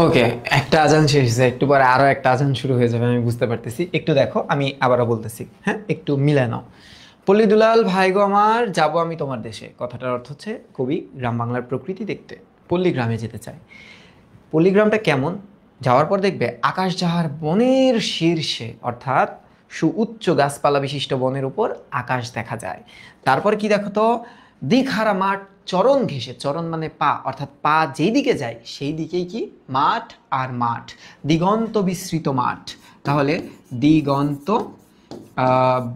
ওকে, একটা আজান শেষ হয়েছে, একটু পরে আরো একটা আজান শুরু হয়ে যাবে, আমি বুঝতে পারতেছি। একটু দেখো, আমি আবারও বলতেছি, হ্যাঁ, একটু মিলায় নাও। পল্লী দুলাল ভাই গো আমার, যাবো আমি তোমার দেশে, কথাটার অর্থ হচ্ছে কবি গ্রাম বাংলার প্রকৃতি দেখতে পল্লী গ্রামে যেতে চায়। পল্লীগ্রামটা কেমন? যাওয়ার পর দেখবে আকাশ যাহার বনের শীর্ষে, অর্থাৎ সুউচ্চ গাছপালা বিশিষ্ট বনের উপর আকাশ দেখা যায়। তারপর কি দেখো তো, দিকহারা মাঠ চরণ ঘেঁষে, চরণ মানে পা, অর্থাৎ পা যেই দিকে যায় সেই দিকেই কি মাঠ আর মাঠ, দিগন্ত বিস্তৃত মাঠ। তাহলে দিগন্ত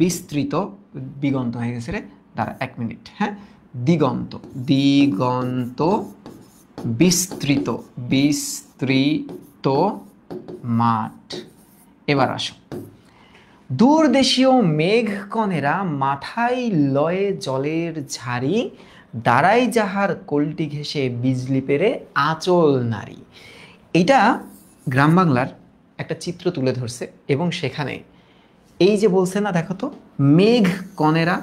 বিস্তৃত, দিগন্ত হয়ে গেছে রে, দাঁড়া 1 মিনিট, হ্যাঁ, দিগন্ত, দিগন্ত বিস্তৃত, বিস্তৃত মাঠ। এবার আসো, দূরদেশীয় মেঘকণেরা মাথায় লয়ে জলের ঝাড়ি, দাঁড়াই যাহার কলটি ঘেঁষে বিজলি পেরে আঁচল নারী। এটা গ্রাম বাংলার একটা চিত্র তুলে ধরছে, এবং সেখানে এই যে বলছে না, দেখো তো, মেঘ কণেরা,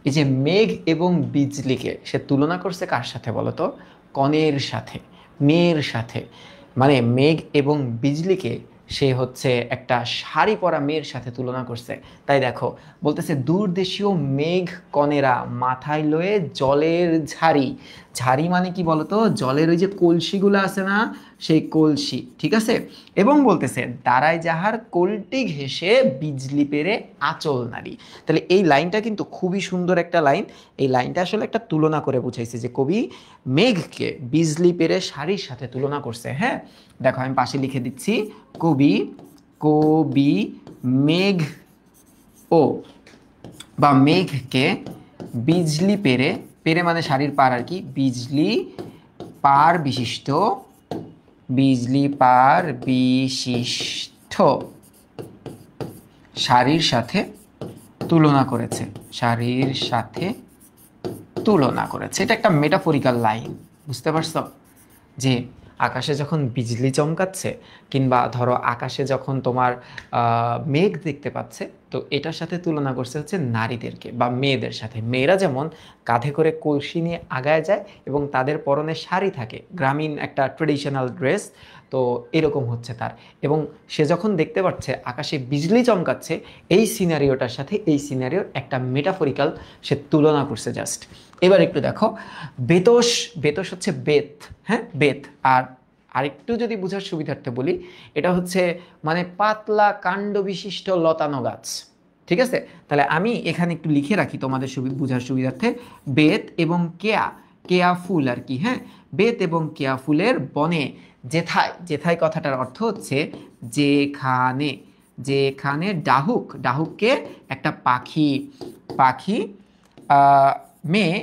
এই যে মেঘ এবং বিজলিকে সে তুলনা করছে কার সাথে বলো তো? কণের সাথে, মেয়ের সাথে। মানে মেঘ এবং বিজলিকে সে হচ্ছে একটা শাড়ি পরা মেয়ের সাথে তুলনা করছে। তাই দেখো, বলতেছে দূরদেশীয় মেঘ কণেরা মাথায় লয়ে জলের ঝাড়ি। ঝাড়ি মানে কি বলতো? জলের ওই যে কলসিগুলো আছে না, সেই কলসি, ঠিক আছে। এবং বলতেছে দাঁড়ায় যাহার কলটি ঘেঁষে বিজলি পেরে আঁচল নারী। তাহলে এই লাইনটা কিন্তু খুবই সুন্দর একটা লাইন। এই লাইনটা আসলে একটা তুলনা করে বুঝাইছে, যে কবি মেঘকে বিজলি পেরে শাড়ির সাথে তুলনা করছে। হ্যাঁ, দেখো আমি পাশে লিখে দিচ্ছি, কবি, কবি মেঘ ও বা মেঘকে বিজলি পেরে, পেরে মানে শাড়ির পার আর কি, বিজলি পার বিশিষ্ট, বিজলি পার বিশিষ্ট শাড়ির সাথে তুলনা করেছে, শাড়ির সাথে তুলনা করেছে। এটা একটা মেটাফরিক্যাল লাইন, বুঝতে পারছো? যে আকাশে যখন বিজলি চমকাচ্ছে, কিংবা ধরো আকাশে যখন তোমার মেঘ দেখতে পাচ্ছে, তো এটার সাথে তুলনা করছে হচ্ছে নারীদেরকে বা মেয়েদের সাথে। মেয়েরা যেমন কাঁধে করে কলসি নিয়ে আগায় যায় এবং তাদের পরনে শাড়ি থাকে, গ্রামীণ একটা ট্রেডিশনাল ড্রেস, তো এরকম হচ্ছে তার। এবং সে যখন দেখতে পাচ্ছে আকাশে বিজলি চমকাচ্ছে, এই সিনারিওটার সাথে এই সিনারিওর একটা মেটাফরিক্যাল সে তুলনা করছে জাস্ট। এবার একটু দেখো, বেতস, বেতস হচ্ছে বেত, হ্যাঁ, বেত। আর আরেকটু যদি বোঝার সুবিধার্থে বলি, এটা হচ্ছে মানে পাতলা কাণ্ড বিশিষ্ট লতানো গাছ, ঠিক আছে। তাহলে আমি এখানে একটু লিখে রাখি তোমাদের বোঝার সুবিধার্থে, বেত এবং কেয়া, কেয়া ফুল আর কি, হ্যাঁ, বেত এবং কেয়া ফুলের বনে যেথায়, যেথায় কথাটার অর্থ হচ্ছে যেখানে, যেখানে ডাহুক, ডাহুককে একটা পাখি, পাখি মেয়ে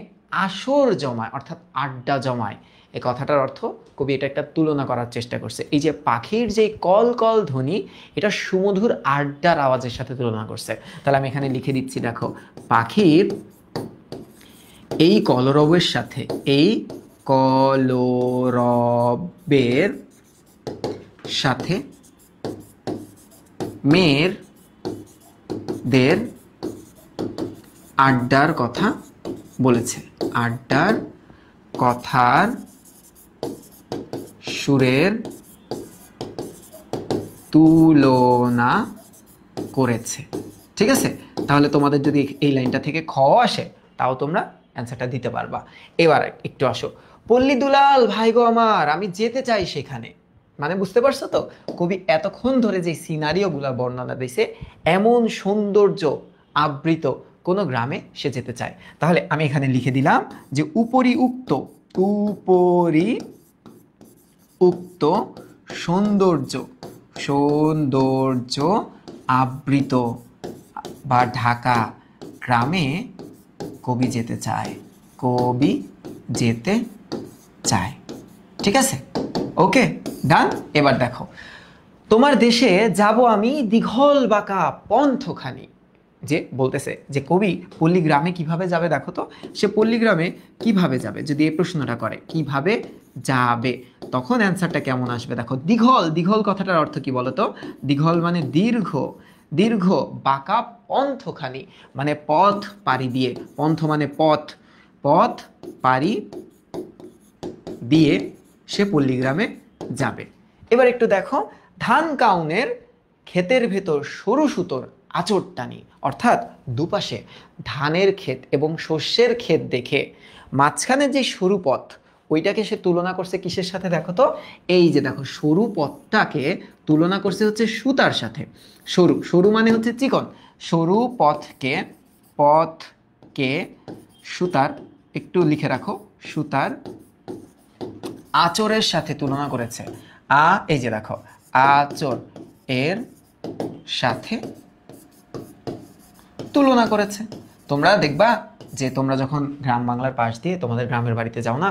আসর জমায়, অর্থাৎ আড্ডা জমায়। এই কথাটার অর্থ কবি এটা একটা তুলনা করার চেষ্টা করছে। এই যে পাখির যে কল কল ধ্বনি, এটা সুমধুর আড্ডার আওয়াজের সাথে তুলনা করছে। তাহলে আমি এখানে লিখে দিচ্ছি, দেখো, পাখির এই কলরবের সাথে, এই কলরবের সাথে মেয়েদের আড্ডার কথা বলেছে, আড্ডার কথার সুরের তুলনা করেছে, ঠিক আছে। তাহলে তোমাদের যদি এই লাইনটা থেকে খ আসে, তাও তোমরা অ্যান্সারটা দিতে পারবা। এবার একটু আসো, পল্লী দুলাল ভাই গো আমার, আমি যেতে চাই সেখানে। মানে বুঝতে পারছো তো, কবি এতক্ষণ ধরে যে সিনারিওগুলা বর্ণনা দিয়েছে, এমন সৌন্দর্য আবৃত কোনো গ্রামে সে যেতে চায়। তাহলে আমি এখানে লিখে দিলাম যে উপরি উক্ত, উপরি উক্ত সৌন্দর্য, সৌন্দর্য আবৃত বা ঢাকা গ্রামে কবি যেতে চায়, কবি যেতে চায়, ঠিক আছে। ওকে, ডান। এবার দেখো, তোমার দেশে যাব আমি দীঘল বাঁকা পন্থখানি। যে বলতেছে যে কবি পল্লী গ্রামে কিভাবে যাবে, দেখো তো, সে পল্লী গ্রামে কিভাবে যাবে, যদি এই প্রশ্নটা করে কিভাবে যাবে, তখন অ্যান্সারটা কেমন আসবে। দেখো, দীঘল, দীঘল কথাটার অর্থ কি বলতো? দীঘল মানে দীর্ঘ, দীর্ঘ, বাঁকা পন্থখানি মানে পথ পাড়ি দিয়ে, পন্থ মানে পথ, পথ পাড়ি দিয়ে সে পল্লীগ্রামে যাবে। এবার একটু দেখো, ধান কাউনের ক্ষেতের ভেতর সরু সুতোর আঁচড় টানি, অর্থাৎ দুপাশে ধানের ক্ষেত এবং শস্যের ক্ষেত দেখে মাঝখানে যে সরু পথ, ওইটাকে সে তুলনা করছে কিসের সাথে দেখো তো, এই যে দেখো সরু পথটাকে তুলনা করছে হচ্ছে সুতার সাথে। সরু সরু মানে হচ্ছে চিকন, সরু পথকে সুতার, একটু লিখে রাখো, সুতার আঁচড়ের সাথে তুলনা করেছে। এই যে দেখো, আঁচড় এর সাথে তুলনা করেছে। তোমরা দেখবা যে তোমরা যখন গ্রাম বাংলার পাশ দিয়ে তোমাদের গ্রামের বাড়িতে যাও না,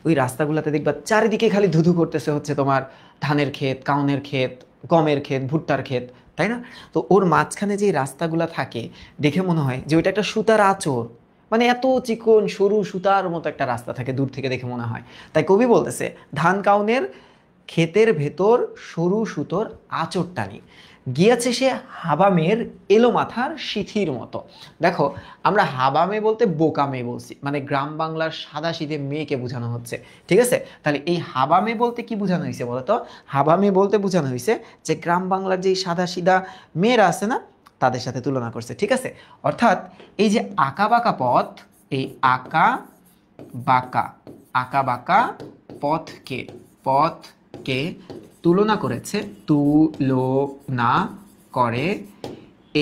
ওই রাস্তাগুলোতে দেখবা চারিদিকে খালি ধুধু করতেছে হচ্ছে তোমার ধানের ক্ষেত, কাউনের ক্ষেত, গমের ক্ষেত, ভুট্টার ক্ষেত, তাই না? তো ওর মাঝখানে যে রাস্তাগুলো থাকে দেখে মনে হয় যে ওইটা একটা সুতার আঁচড়, মানে এত চিকন সরু সুতার মতো একটা রাস্তা থাকে, দূর থেকে দেখে মনে হয়। তাই কবি বলতেছে ধান কাউনের ক্ষেতের ভেতর সরু সুতোর আঁচড় টানি, গিয়েছে সে হাবামের এলো মাথার সিথির মতো। দেখো, আমরা হাবামে বলতে বোকা মেয়ে বলছি, মানে গ্রাম বাংলার সাদা সিধে মেয়েকে বোঝানো হচ্ছে, ঠিক আছে? তাহলে এই হাবামে বলতে কি বোঝানো হয়েছে বলতো? হাবামে বলতে বোঝানো হয়েছে যে গ্রাম বাংলার যেই সাদা সিধা মেয়েরা আছে না, তাদের সাথে তুলনা করছে, ঠিক আছে? অর্থাৎ এই যে আঁকা বাঁকা পথ, এই আঁকা বাঁকা পথকে তুলনা করেছে, তুলনা করে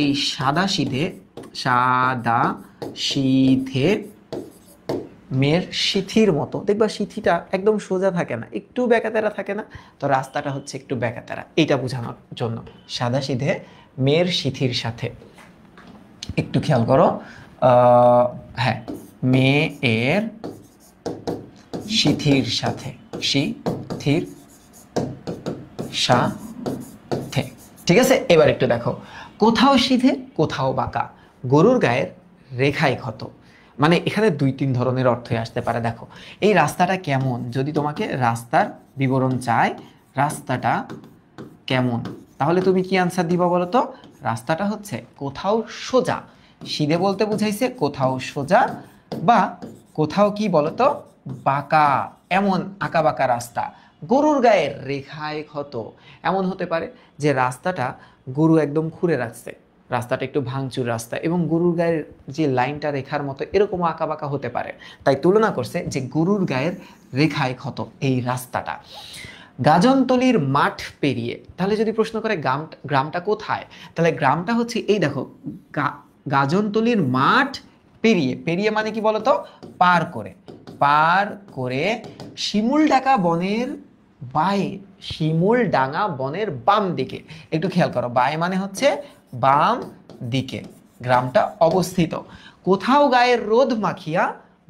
এই সাদা সিধে মেয়ের সিথির মতো। দেখবা সিথিটা একদম সোজা থাকে না, একটু বেঁকাতেরা থাকে না, তো রাস্তাটা হচ্ছে একটু বেঁকাতেরা, এইটা বোঝানোর জন্য সাদা সিধে মেয়ের সিথির সাথে। একটু খেয়াল করো, হ্যাঁ, মেয়ের সিথির সাথে, ঠিক আছে? এবার একটু দেখো, কোথাও সিধে কোথাও বাঁকা, গরুর গায়ের রেখায় ক্ষত। মানে এখানে 2-3 ধরনের অর্থই আসতে পারে। দেখো, এই রাস্তাটা কেমন, যদি তোমাকে রাস্তার বিবরণ চায়, রাস্তাটা কেমন, তাহলে তুমি কি আনসার দিবা বলো তো? রাস্তাটা হচ্ছে কোথাও সোজা, সিধে বলতে বুঝাইছে কোথাও সোজা, বা কোথাও কি বলতো বাঁকা, এমন আঁকা বাঁকা রাস্তা। গরুর গায়ের রেখায় ক্ষত, এমন হতে পারে যে রাস্তাটা গরু একদম খুঁড়ে রাখছে, রাস্তাটা একটু ভাঙচুর রাস্তা, এবং গরুর গায়ের যে লাইনটা রেখার মতো এরকম আঁকা বাঁকা হতে পারে। তাই তুলনা করছে যে গরুর গায়ের রেখায় ক্ষত এই রাস্তাটা। গাজনতলির মাঠ পেরিয়ে, তাহলে যদি প্রশ্ন করে গ্রামটা কোথায়, তাহলে গ্রামটা হচ্ছে এই দেখো, গাজনতলির মাঠ পেরিয়ে মানে কি বলতো, পার করে শিমুলডাঙ্গা বনের বাম দিকে। একটু খেয়াল করো, বায়ে মানে হচ্ছে বাম দিকে গ্রামটা অবস্থিত। কোথাও গায়ের রোদ মাখিয়া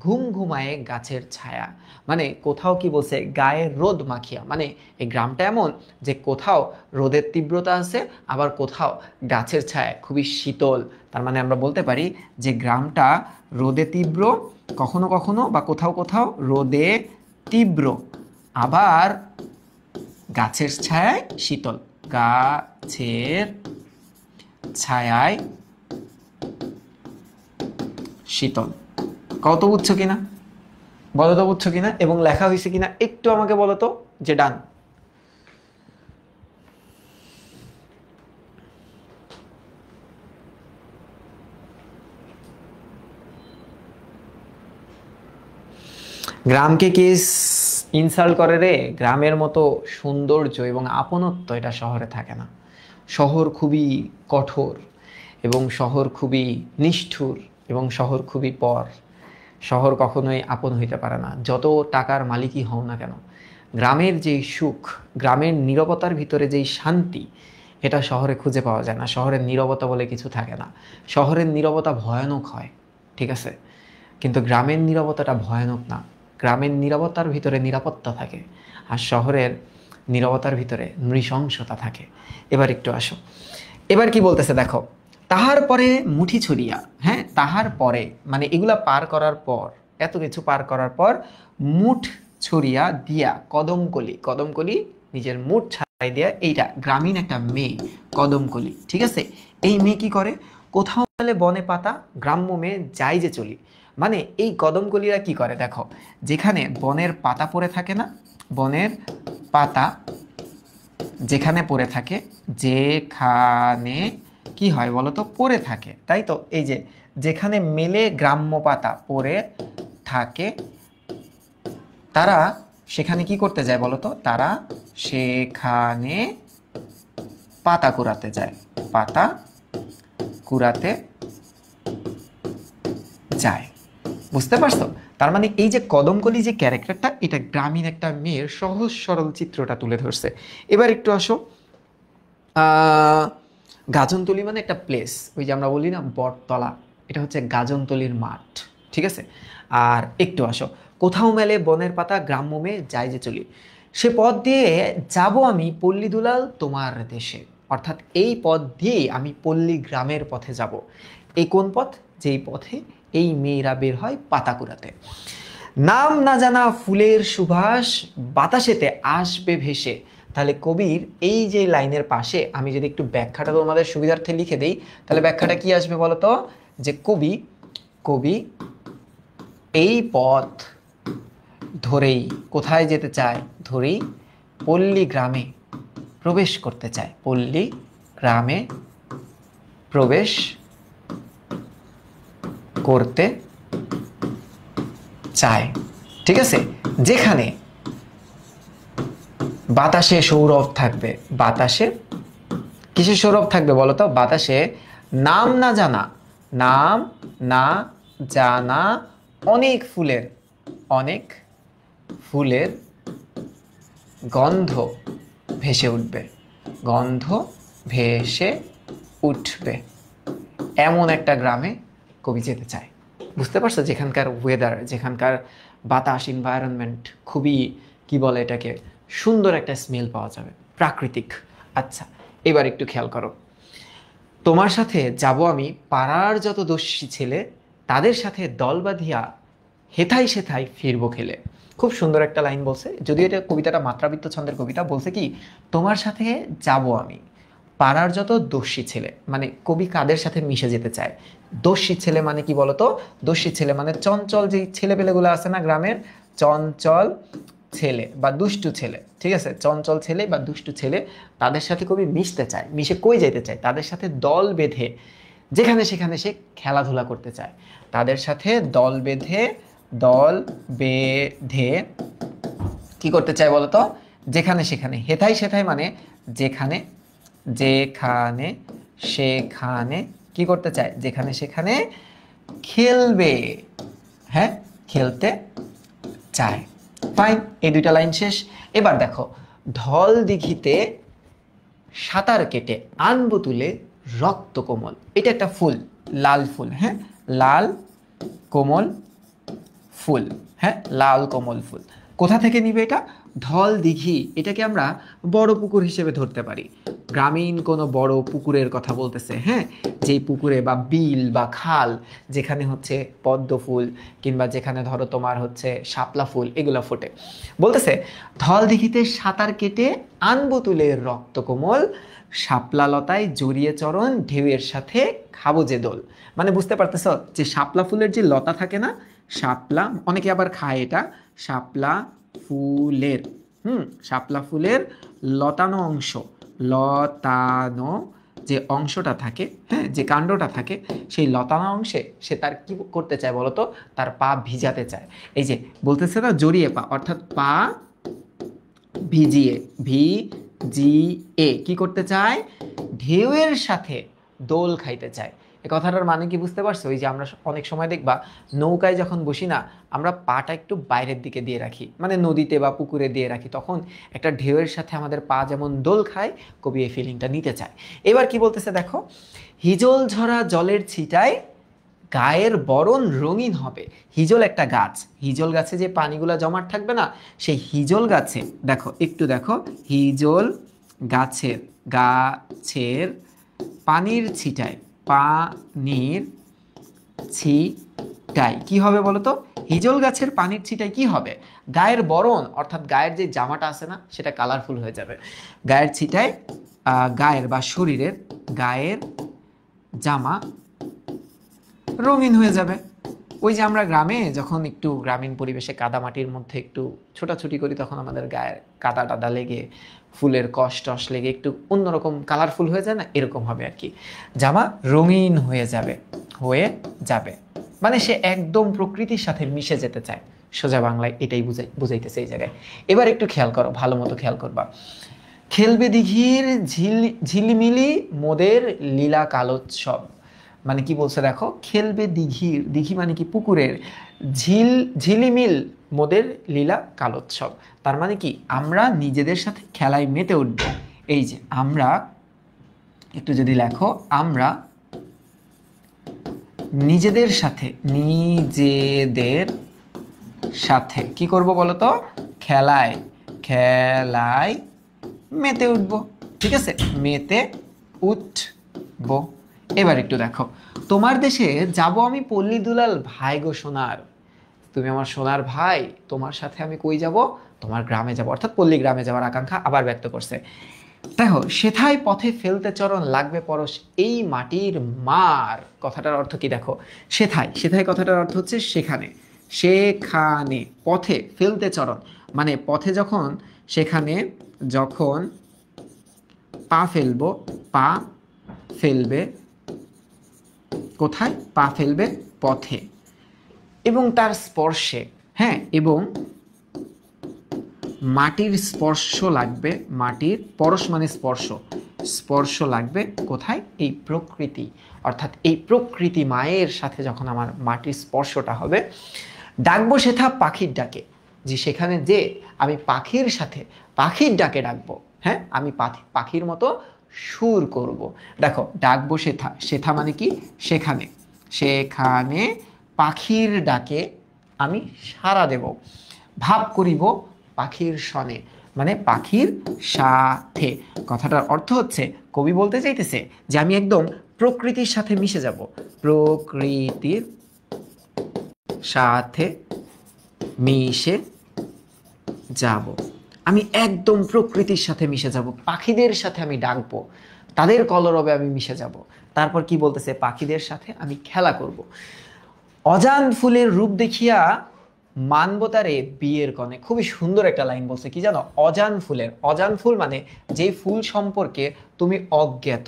ঘুম ঘুমায়ে গাছের ছায়া, মানে কোথাও কি বলছে, গায়ের রোদ মাখিয়া, মানে এই গ্রামটা এমন যে কোথাও রোদের তীব্রতা আছে, আবার কোথাও গাছের ছায়া খুবই শীতল। তার মানে আমরা বলতে পারি যে গ্রামটা রোদে তীব্র কখনো কখনো, বা কোথাও কোথাও রোদে তীব্র, আবার গাছের ছায়ায় শীতল, গাছের ছায়ায় শীতল। কত বুঝছো কিনা বলো তো, বুঝছো কিনা এবং লেখা হয়েছে কিনা একটু আমাকে বলো তো, যে ডান। গ্রামকে কে ইনসাল্ট করে রে? গ্রামের মতো সৌন্দর্য এবং আপনত্ব এটা শহরে থাকে না। শহর খুবই কঠোর, এবং শহর খুবই নিষ্ঠুর, এবং শহর খুবই পর। শহর কখনোই আপন হইতে পারে না, যত টাকার মালিকই হও না কেন। গ্রামের যেই সুখ, গ্রামের নীরবতার ভিতরে যেই শান্তি, এটা শহরে খুঁজে পাওয়া যায় না। শহরের নীরবতা বলে কিছু থাকে না। শহরের নীরবতা ভয়ানক হয়, ঠিক আছে, কিন্তু গ্রামের নীরবতাটা ভয়ানক না। গ্রামের নীরবতার ভিতরে নিরাপত্তা থাকে, আর শহরের নীরবতার ভিতরে নৃশংসতা থাকে। এবার একটু আসো, এবার কি বলতেছে দেখো, তাহার পরে মুঠি ছড়িয়া, হ্যাঁ, তাহার পরে মানে এগুলা পার করার পর, এত কিছু পার করার পর মুঠ ছড়িয়া দিয়া কদমকলি নিজের মুঠ ছাড়াই দিয়া, এইটা গ্রামীণ একটা মেয়ে কদমকলি, ঠিক আছে? এই মেয়ে কি করে, কোথাও গেলে বনে পাতা গ্রাম্য মেয়ে যাই যে চলি, মানে এই কদমকলিরা কি করে দেখো, যেখানে বনের পাতা পড়ে থাকে না, বনের পাতা যেখানে পড়ে থাকে, যেখানে কি হয় বলতো, পড়ে থাকে, তাই তো। এই যে যেখানে মেলে গ্রাম্য পাতা পড়ে থাকে, তারা সেখানে কি করতে যায় বলতো, তারা সেখানে পাতা কুড়াতে যায়, পাতা কুড়াতে যায়। বুঝতে পারছো? তার মানে এই যে কদমকলি যে ক্যারেক্টারটা, এটা গ্রামীণ একটা মেয়ের সহজ সরল চিত্রটা তুলে ধরছে। এবার একটু আসো, গাজনতলি মানে একটা প্লেস, ওই যে আমরা বলি না বটতলা, এটা হচ্ছে গাজনতলির মাঠ, ঠিক আছে। আর একটু আসো, কোথাও মেলে বনের পাতা গ্রাম্য মেয়ে যায় যে চলি, সে পথ দিয়ে যাব আমি পল্লী দুলাল তোমার দেশে। অর্থাৎ এই পথ দিয়ে আমি পল্লী গ্রামের পথে যাব। এই কোন পথ? যেই পথে এই মেয়েরা বের হয় পাতা কুড়াতে। নাম না জানা ফুলের সুবাস বাতাসেতে আসবে ভেসে। তাহলে কবির এই যে লাইনের পাশে আমি যদি একটু ব্যাখ্যাটা তোমাদের সুবিধার্থে লিখে দিই, তাহলে ব্যাখ্যাটা কি আসবে বলতো, যে কবি কবি এই পথ ধরেই কোথায় যেতে চায়, ধরেই পল্লী গ্রামে প্রবেশ করতে চায়, পল্লী গ্রামে প্রবেশ করতে চায়, ঠিক আছে। যেখানে বাতাসে সৌরভ থাকবে, বাতাসে কিসের সৌরভ থাকবে বলতো, বাতাসে নাম না জানা, নাম না জানা অনেক ফুলের, অনেক ফুলের গন্ধ ভেসে উঠবে, গন্ধ ভেসে উঠবে, এমন একটা গ্রামে কবি যেতে চায়। বুঝতে পারছো? যেখানকার ওয়েদার, যেখানকার বাতাস, এনভায়রনমেন্ট খুবই, কি বলে এটাকে, সুন্দর একটা স্মেল পাওয়া যাবে, প্রাকৃতিক। আচ্ছা, এবার একটু খেয়াল করো, তোমার সাথে যাব আমি পাড়ার যত দস্যি ছেলে, তাদের সাথে দল বাঁধিয়া হেথাই সেথাই ফিরবো খেলে। খুব সুন্দর একটা লাইন বলছে, যদিও এটা কবিতাটা মাত্রাবৃত্ত ছন্দের কবিতা। বলছে কি, তোমার সাথে যাব আমি পাড়ার যত দস্যি ছেলে, মানে কবি কাদের সাথে মিশে যেতে চায়? দস্যি ছেলে মানে কি বলতো, দস্যি ছেলে মানে চঞ্চল যে ছেলেপেলেগুলো আছে না গ্রামের, চঞ্চল ছেলে বা দুষ্টু ছেলে, ঠিক আছে, চঞ্চল ছেলে বা দুষ্টু ছেলে, তাদের সাথে কবি মিশতে চায়। মিশে কই যেতে চায়? তাদের সাথে দল বেঁধে যেখানে সেখানে সে খেলাধুলা করতে চায়। তাদের সাথে দল বেঁধে, দল বেঁধে কি করতে চায় বলতো, যেখানে সেখানে, হেথাই সেথাই মানে যেখানে, যেখানে সেখানে কি করতে চায়, যেখানে সেখানে খেলবে, হ্যাঁ, খেলতে চায়। ফাইন, এই দুইটা লাইন শেষ। এবার দেখো, ঢল দিঘিতে সাঁতার কেটে আনবো তুলে রক্ত কোমল, এটা একটা ফুল, লাল ফুল, হ্যাঁ, লাল কোমল ফুল, হ্যাঁ, লাল কোমল ফুল। কোথা থেকে নিবে এটা? ঢল দিঘি, এটাকে আমরা বড় পুকুর হিসেবে ধরতে পারি। গ্রামীণ কোনো বড় পুকুরের কথা বলতেছে, হ্যাঁ, যেই পুকুরে বা বিল বা খাল, যেখানে হচ্ছে পদ্ম ফুল কিংবা যেখানে ধরো তোমার হচ্ছে শাপলা ফুল এগুলো ফোটে। বলতেছে ঢল দিঘিতে সাঁতার কেটে আনবো তুলে রক্ত কোমল, শাপলা লতায় জড়িয়ে চরণ ঢেউয়ের সাথে খাবো যে দোল। মানে বুঝতে পারতেছ যে শাপলা ফুলের যে লতা থাকে না, শাপলা, অনেকে আবার খায় এটা, শাপলা ফুলের, শাপলা ফুলের লতানো অংশ, লতানো যে অংশটা থাকে, হ্যাঁ, যে কাণ্ডটা থাকে, সেই লতানো অংশে সে তার কি করতে চায় বলতো, তার পা ভিজাতে চায়। এই যে বলতেছে না জড়িয়ে পা, অর্থাৎ পা ভিজিয়ে, ভিজিয়ে কি করতে চায়, ঢেউয়ের সাথে দোল খাইতে চায়। এই কথাটার মানে কি বুঝতে পারছো? ওই যে আমরা অনেক সময় দেখবা নৌকায় যখন বসি না, আমরা পাটা একটু বাইরের দিকে দিয়ে রাখি, মানে নদীতে বা পুকুরে দিয়ে রাখি, তখন একটা ঢেউয়ের সাথে আমাদের পা যেমন দোল খায়, কবি এই ফিলিংটা নিতে চায়। এবার কি বলতেছে দেখো, হিজল ঝরা জলের ছিটায় গায়ের বরণ রঙিন হবে। হিজল একটা গাছ, হিজল গাছে যে পানিগুলা জমাট থাকবে না, সেই হিজল গাছে দেখো, একটু দেখো, হিজল গাছের গাছের পানির ছিটায়, পানির ছিটায় কি হবে বলতো, হিজল গাছের পানির ছিটায় কি হবে, গায়ের বরণ, অর্থাৎ গায়ের যে জামাটা আছে না সেটা কালারফুল হয়ে যাবে। গায়ের ছিটায় গায়ের বা শরীরের, গায়ের জামা রঙিন হয়ে যাবে, ওই যে আমরা গ্রামে যখন একটু গ্রামীণ পরিবেশে কাদামাটির মধ্যে একটু ছোটাছুটি করি, তখন আমাদের গায়ে কাদা টাদা লেগে ফুলের কষ টস লেগে একটু অন্যরকম কালারফুল হয়ে যায় না, এরকম হবে আর কি। জামা রঙিন হয়ে যাবে মানে সে একদম প্রকৃতির সাথে মিশে যেতে চায়। সোজা বাংলায় এটাই বুঝাইতেছে এই জায়গায়। এবার একটু খেয়াল করো, ভালো মতো খেয়াল করবা। খেলবে দিঘির ঝিলিমিলি মোদের লীলা কালোৎসব, মানে কি বলছে দেখো, খেলবে দিঘির, দিঘি মানে কি পুকুরের, ঝিলিমিল মোদের লীলা কালোৎসব, তার মানে কি আমরা নিজেদের সাথে খেলায় মেতে উঠব। এই যে আমরা একটু যদি লেখো, আমরা নিজেদের সাথে কি করব বলো তো, খেলায় মেতে উঠব। ঠিক আছে, মেতে উঠব। এবার একটু দেখো, তোমার দেশে যাব আমি পল্লী দুলাল ভাই গো সোনার, তুমি আমার সোনার ভাই, তোমার সাথে আমি কই যাব, তোমার গ্রামে যাব, অর্থাৎ পল্লী গ্রামে যাওয়ার আকাঙ্ক্ষা আবার ব্যক্ত করছে। দেখো, সেথায় পথে ফেলতে চরণ লাগবে পরশ এই মাটির মার, কথাটার অর্থ কি দেখো, সেথায় কথাটার অর্থ হচ্ছে সেখানে, পথে ফেলতে চরণ মানে পথে যখন পা ফেলবে কোথায়, পা ফেলবে পথে, এবং তার স্পর্শে, হ্যাঁ, এবং মাটির স্পর্শ লাগবে, মাটির পরশ মানে স্পর্শ লাগবে কোথায়, এই প্রকৃতি, অর্থাৎ এই প্রকৃতি মায়ের সাথে যখন আমার মাটির স্পর্শটা হবে। ডাকবো সেথা পাখির ডাকে, যে সেখানে যে আমি পাখির ডাকে ডাকবো, হ্যাঁ, আমি পাখির মতো সুর করব। দেখো, ডাকবো সেথা মানে কি সেখানে পাখির ডাকে আমি সাড়া দেব। ভাব করিব পাখির সনে মানে পাখির সাথে, কথাটার অর্থ হচ্ছে কবি বলতে চাইতেছে যে আমি একদম প্রকৃতির সাথে মিশে যাব, প্রকৃতির সাথে মিশে যাব, আমি একদম প্রকৃতির সাথে মিশে যাব, পাখিদের সাথে আমি ডাকবো, তাদের কলরবে আমি মিশে যাব। তারপর কি বলতেছে, পাখিদের সাথে আমি খেলা করব। অজান ফুলের রূপ দেখিয়া মানবো তারে বিয়ের কনে, খুবই সুন্দর একটা লাইন বলছে, কি জানো, অজান ফুল মানে যেই ফুল সম্পর্কে তুমি অজ্ঞাত,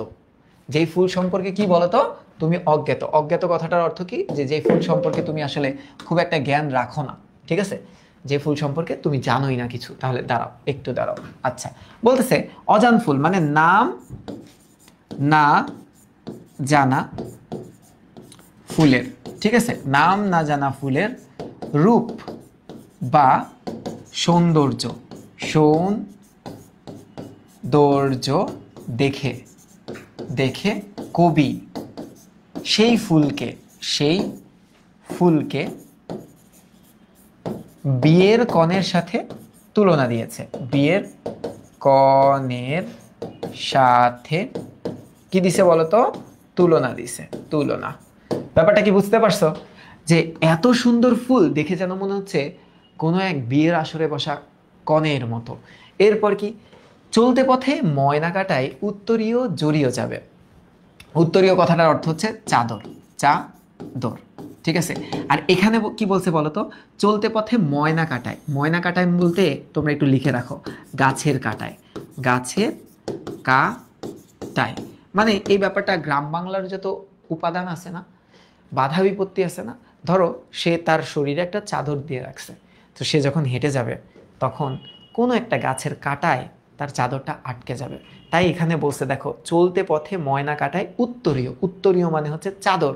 যেই ফুল সম্পর্কে কি বলতো, তুমি অজ্ঞাত কথাটার অর্থ কি, যে ফুল সম্পর্কে তুমি আসলে খুব একটা জ্ঞান রাখো না, ঠিক আছে, যে ফুল সম্পর্কে তুমি জানোই না কিছু। তাহলে একটু দাঁড়াও, আচ্ছা, বলতেছে অজান ফুল মানে নাম না জানা ফুলের, ঠিক আছে, নাম না জানা ফুলের রূপ বা সৌন্দর্য দেখে কবি সেই ফুলকে বিয়ের কনের সাথে তুলনা দিয়েছে, বিয়ের কনের সাথে কি দিছে বলতো, তুলনা দিছে, তুলনা। ব্যাপারটা কি বুঝতে পারছো, যে এত সুন্দর ফুল দেখে যেন মনে হচ্ছে কোনো এক বিয়ের আসরে বসা কনের মতো। এরপর কি, চলতে পথে ময়না কাটায় উত্তরীয় জড়িয়ে যাবে, উত্তরীয় কথাটার অর্থ হচ্ছে চাদর, ঠিক আছে। আর এখানে কি বলছে বলতো, চলতে পথে ময়না কাটায় বলতে তোমরা একটু লিখে রাখো, গাছের কাটায় মানে এই ব্যাপারটা গ্রাম বাংলার যত উপাদান আছে না, বাধা বিপত্তি আছে না, ধরো সে তার শরীরে একটা চাদর দিয়ে রাখছে, তো সে যখন হেঁটে যাবে তখন কোনো একটা গাছের কাটায় তার চাদরটা আটকে যাবে। তাই এখানে বলছে দেখো, চলতে পথে ময়না কাটায় উত্তরীয় মানে হচ্ছে চাদর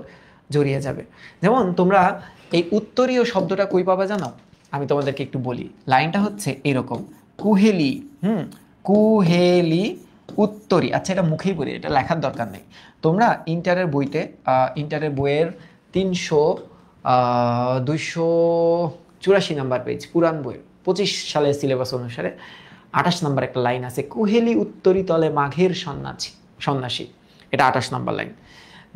জড়িয়ে যাবে। যেমন তোমরা এই উত্তরীয় শব্দটা কই পাবা জানো, আমি তোমাদেরকে একটু বলি, লাইনটা হচ্ছে এরকম, কুহেলি, কুহেলি উত্তরী, আচ্ছা এটা মুখেই পড়ি, এটা লেখার দরকার নেই, তোমরা ইন্টারের বইয়ের 284 নাম্বার পেজ, পুরান বইয়ের 25 সালের সিলেবাস অনুসারে 28 নাম্বার একটা লাইন আছে, কুহেলি উত্তরী তলে মাঘের সন্ন্যাসী, এটা 28 নাম্বার লাইন।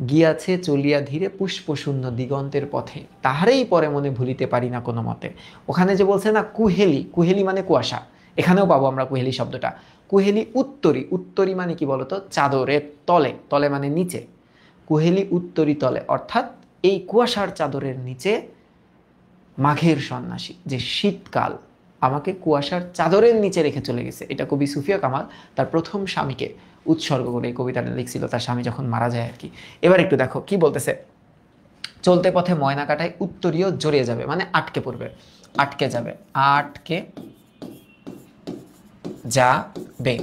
গিয়াছে চলিয়া ধীরে পুষ্পশূন্য দিগন্তের পথে, তাহারেই পরে মনে ভুলিতে পারি না কোনো মতে। ওখানে যে বলছে না কুহেলি মানে কুয়াশা, এখানেও পাবো আমরা কুহেলি শব্দটা। কুহেলি উত্তরী মানে কি বলতো, চাদরের তলে মানে নিচে, কুহেলি উত্তরী তলে, অর্থাৎ এই কুয়াশার চাদরের নিচে মাঘের সন্ন্যাসী, যে শীতকাল আমাকে কুয়াশার চাদরের নিচে রেখে চলে গেছে। এটা কবি সুফিয়া কামাল তার প্রথম স্বামীকে উৎসর্গ করে এই কবিতাটা লিখছিল, তার স্বামী যখন মারা যায় আর কি। এবার একটু দেখো কি বলতেছে, চলতে পথে ময়না কাটায় উত্তরীয় জড়িয়ে যাবে, মানে আটকে পড়বে, আটকে যাবে, আটকে যাবে।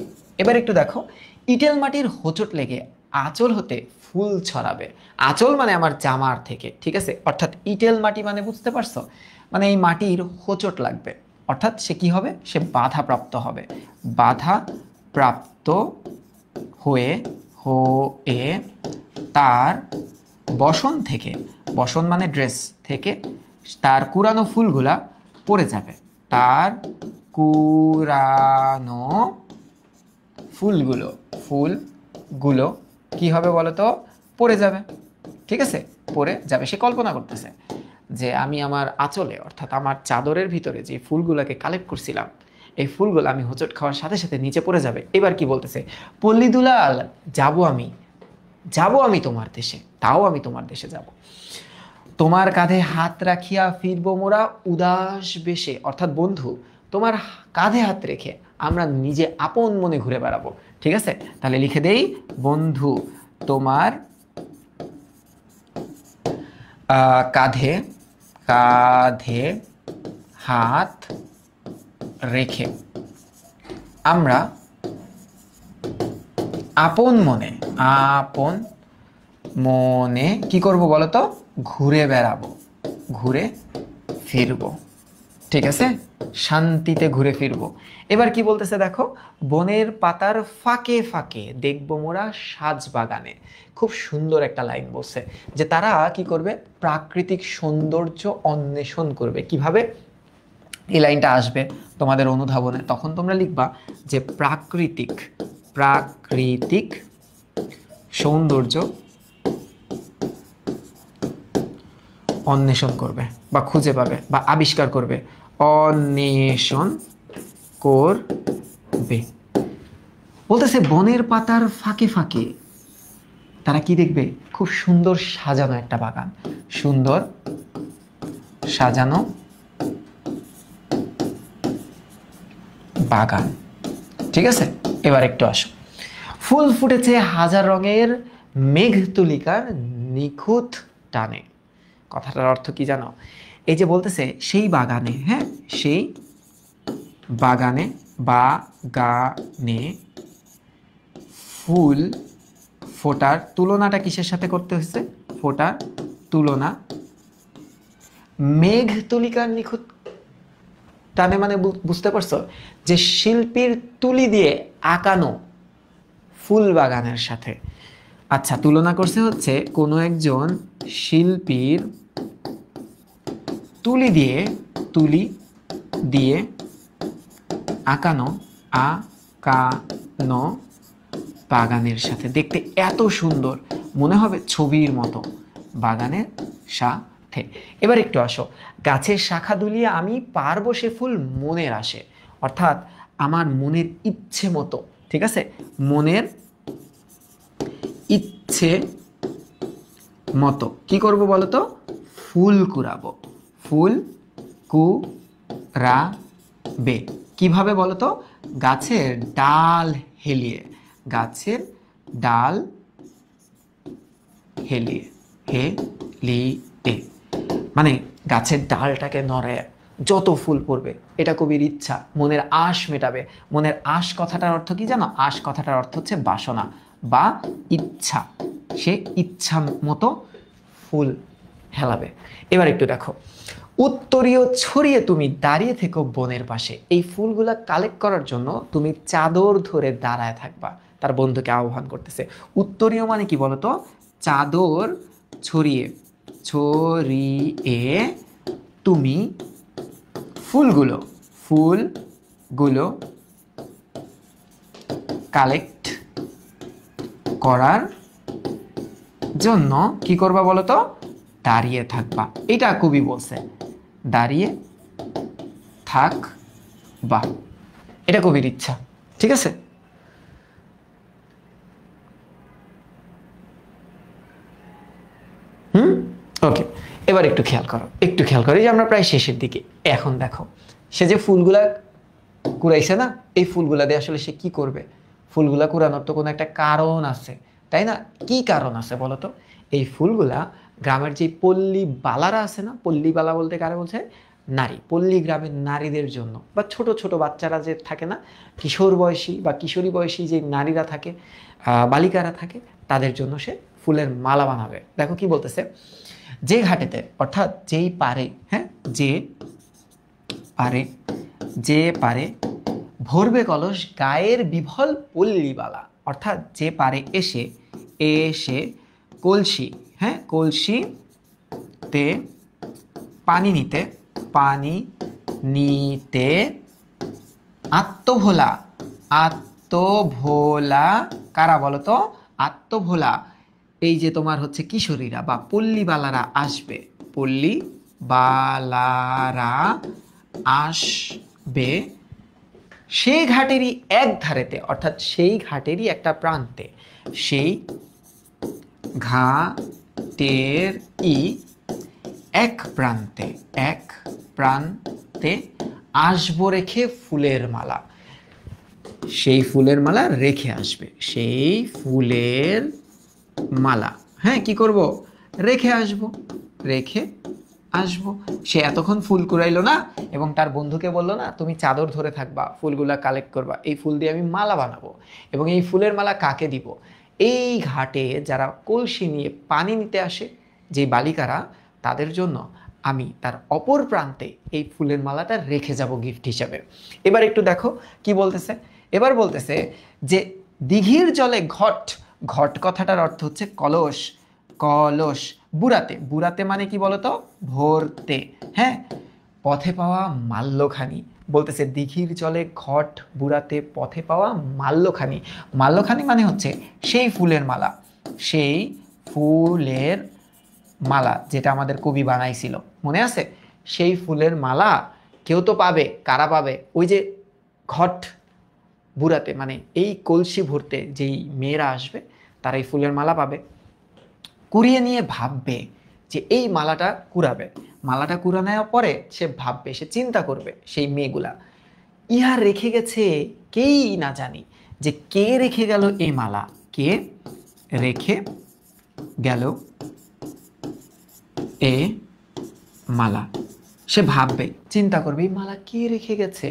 এবার একটু দেখো, ইটেল মাটির হোঁচট লেগে আঁচল হতে ফুল ছড়াবে। আঁচল মানে আমার জামার থেকে, ঠিক আছে, অর্থাৎ ইটেল মাটি মানে বুঝতে পারছো, মানে এই মাটির হোঁচট লাগবে, অর্থাৎ সে কি হবে, সে বাধাপ্রাপ্ত হবে, বাধা প্রাপ্ত হয়ে হয়ে তার বসন থেকে, বসন মানে ড্রেস থেকে, তার কুরানো ফুলগুলা পড়ে যাবে, তার কুরানো ফুলগুলো, ফুলগুলো কি হবে বলতো, পড়ে যাবে, ঠিক আছে, পড়ে যাবে। সে কল্পনা করতেছে যে আমি আমার আঁচলে, অর্থাৎ আমার চাদরের ভিতরে যে ফুলগুলোকে কালেক্ট করছিলাম, এই ফুলগুলো আমি হোঁচট খাওয়ার সাথে সাথে নিচে পড়ে যাবে। এবার কি বলতেছে, পল্লী দুলাল যাবো আমি, যাবো আমি তোমার দেশে, তাও আমি তোমার দেশে যাব, তোমার কাঁধে হাত রাখিয়া ফিরবো মোরা উদাস বেশে, অর্থাৎ বন্ধু তোমার কাঁধে হাত রেখে আমরা নিজে আপন মনে ঘুরে বেড়াবো, ঠিক আছে। তাহলে লিখে দেই, বন্ধু তোমার কাঁধে কাঁধে হাত রেখে আমরা আপন মনে, আপন মনে কি করব বলতো, ঘুরে বেড়াবো, ঘুরে ফিরবো, ঠিক আছে, শান্তিতে ঘুরে ফিরবো। এবার কি বলতেছে দেখো, বনের পাতার ফাঁকে ফাঁকে দেখবো মোরা সাজ বাগানে। খুব সুন্দর একটা লাইন বলছে, যে তারা কি করবে, প্রাকৃতিক সৌন্দর্য অন্বেষণ করবে। কিভাবে, এই লাইনটা আসবে তোমাদের অনুধাবনে, তখন তোমরা লিখবা যে প্রাকৃতিক, প্রাকৃতিক সৌন্দর্য অন্বেষণ করবে বা খুঁজে পাবে বা আবিষ্কার করবে, অন্বেষণ করবে। বলতেছে বনের পাতার ফাঁকে ফাঁকে তারা কি দেখবে, খুব সুন্দর সাজানো একটা বাগান, সুন্দর সাজানো বাগান, ঠিক আছে। এবার একটু আসো, ফুল ফুটেছে হাজার রঙের মেঘ তুলিকার নিখুঁত টানে। কথাটার অর্থ কি জানো, এই যে বলতেছে সেই বাগানে, হ্যাঁ সেই বাগানে, বাগানে ফুল ফোটার তুলনাটা কিসের সাথে করতে হয়েছে, ফোটার তুলনা মেঘ তুলিকার নিখুঁত টানে, মানে বুঝতে পারছো, যে শিল্পীর তুলি দিয়ে আঁকানো ফুল বাগানের সাথে। আচ্ছা, তুলনা করছে হচ্ছে কোনো একজন শিল্পীর তুলি দিয়ে আঁকানো বাগানের সাথে। দেখতে এত সুন্দর, মনে হবে ছবির মতো, বাগানের সাথে। এবার একটু আসো, গাছের শাখা দুলিয়ে আমি পারবো সে ফুল মনের আসে, অর্থাৎ আমার মনের ইচ্ছে মতো, ঠিক আছে, মনের ইচ্ছে মতো কি করব বলতো, ফুল কুড়াবো, ফুল কুড়াবে। কিভাবে বলতো, গাছের ডাল হেলিয়ে, গাছের ডাল হেলিয়ে, হেলিয়ে মানে গাছের ডালটাকে নড়ায় যত ফুল পড়বে, এটা কবির ইচ্ছা, মনের আশ মেটাবে। মনের আশ কথাটার অর্থ কি জানো, আশ কথাটার অর্থ হচ্ছে বাসনা বা ইচ্ছা, সে ইচ্ছা মতো ফুল হেলাবে। এবার একটু দেখো, উত্তরীয় ছড়িয়ে তুমি দাঁড়িয়ে থেকো বনের পাশে, এই ফুলগুলা কালেক্ট করার জন্য তুমি চাদর ধরে দাঁড়ায় থাকবা, তার বন্ধুকে আহ্বান করতেছে। উত্তরীয় মানে কি বলতো, চাদর ছড়িয়ে, ছড়িয়ে তুমি ফুলগুলো কালেক্ট করার জন্য কি করবা বলতো, দাঁড়িয়ে থাকবা। এটা কবি বলছে, দাঁড়িয়ে থাকবা, এটা কবির ইচ্ছা, ঠিক আছে। ওকে, এবার একটু খেয়াল করো, একটু খেয়াল করো যে আমরা প্রায় শেষের দিকে। এখন দেখো সে যে ফুলগুলা কুড়াইছে না, এই ফুলগুলা দিয়ে আসলে সে কি করবে? ফুলগুলা কুড়ানোর তো কোনো একটা কারণ আছে, তাই না? কি কারণ আছে বলো তো? এই ফুলগুলা গ্রামের যে পল্লী বালারা আছে না, পল্লী বালা বলতে কারা বলছে? নারী, পল্লী গ্রামের নারীদের জন্য, বা ছোট ছোট বাচ্চারা যে থাকে না, কিশোর বয়সী বা কিশোরী বয়সী যে নারীরা থাকে, বালিকারা থাকে, তাদের জন্য সে ফুলের মালা বানাবে। দেখো কি বলতেছে, যে ঘাটেতে, অর্থাৎ যেই পারে, হ্যাঁ, যে পারে, যে পারে ভরবে কলস গায়ের বিভল পল্লীবালা, অর্থাৎ যে পারে এসে, এসে কলসি, হ্যাঁ, কলসিতে পানি নিতে, পানি নিতে আত্মভোলা, আত্মভোলা কারা বলো তো? আত্মভোলা এই যে তোমার হচ্ছে কিশোরীরা বা পল্লীবালারা আসবে, পল্লীবালারা আসবে সেই ঘাটেরই এক ধারেতে, অর্থাৎ সেই ঘাটেরই একটা প্রান্তে, সেই ঘাটের এক প্রান্তে, এক প্রান্তে আসবো রেখে ফুলের মালা, সেই ফুলের মালা রেখে আসবে, সেই ফুলের মালা, হ্যাঁ, কি করব? রেখে আসবো, রেখে আসবো। সে এতক্ষণ ফুল কুড়াইলো না এবং তার বন্ধুকে বললো না, তুমি চাদর ধরে থাকবা, ফুলগুলা কালেক্ট করবা, এই ফুল দিয়ে আমি মালা বানাবো, এবং এই ফুলের মালা কাকে দিব? এই ঘাটে যারা কলসি নিয়ে পানি নিতে আসে, যে বালিকারা, তাদের জন্য আমি তার অপর প্রান্তে এই ফুলের মালাটা রেখে যাব গিফট হিসাবে। এবার একটু দেখো কি বলতেছে। এবার বলতেছে যে দিঘির জলে ঘট, ঘট কথাটার অর্থ হচ্ছে কলস, কলস বুড়াতে, বুড়াতে মানে কি বলতো? ভরতে, হ্যাঁ, পথে পাওয়া মাল্যখানি, বলতেছে দিঘির জলে ঘট বুড়াতে পথে পাওয়া মাল্যখানি, মাল্যখানি মানে হচ্ছে সেই ফুলের মালা, সেই ফুলের মালা যেটা আমাদের কবি বানাইছিল, মনে আছে? সেই ফুলের মালা কেউ তো পাবে, কারা পাবে? ওই যে ঘট বুড়াতে মানে এই কলসি ভরতে যেই মেয়েরা আসবে, তারা এই ফুলের মালা পাবে। কুড়িয়ে নিয়ে ভাববে যে এই মালাটা কুড়াবে, মালাটা কুড়ানোর পরে সে ভাববে, সে চিন্তা করবে, সেই মেয়েগুলা ইহা রেখে গেছে কেই না জানি, যে কে রেখে গেল এই মালা, কে রেখে গেল এ মালা। সে ভাববে, চিন্তা করবে, এই মালা কে রেখে গেছে,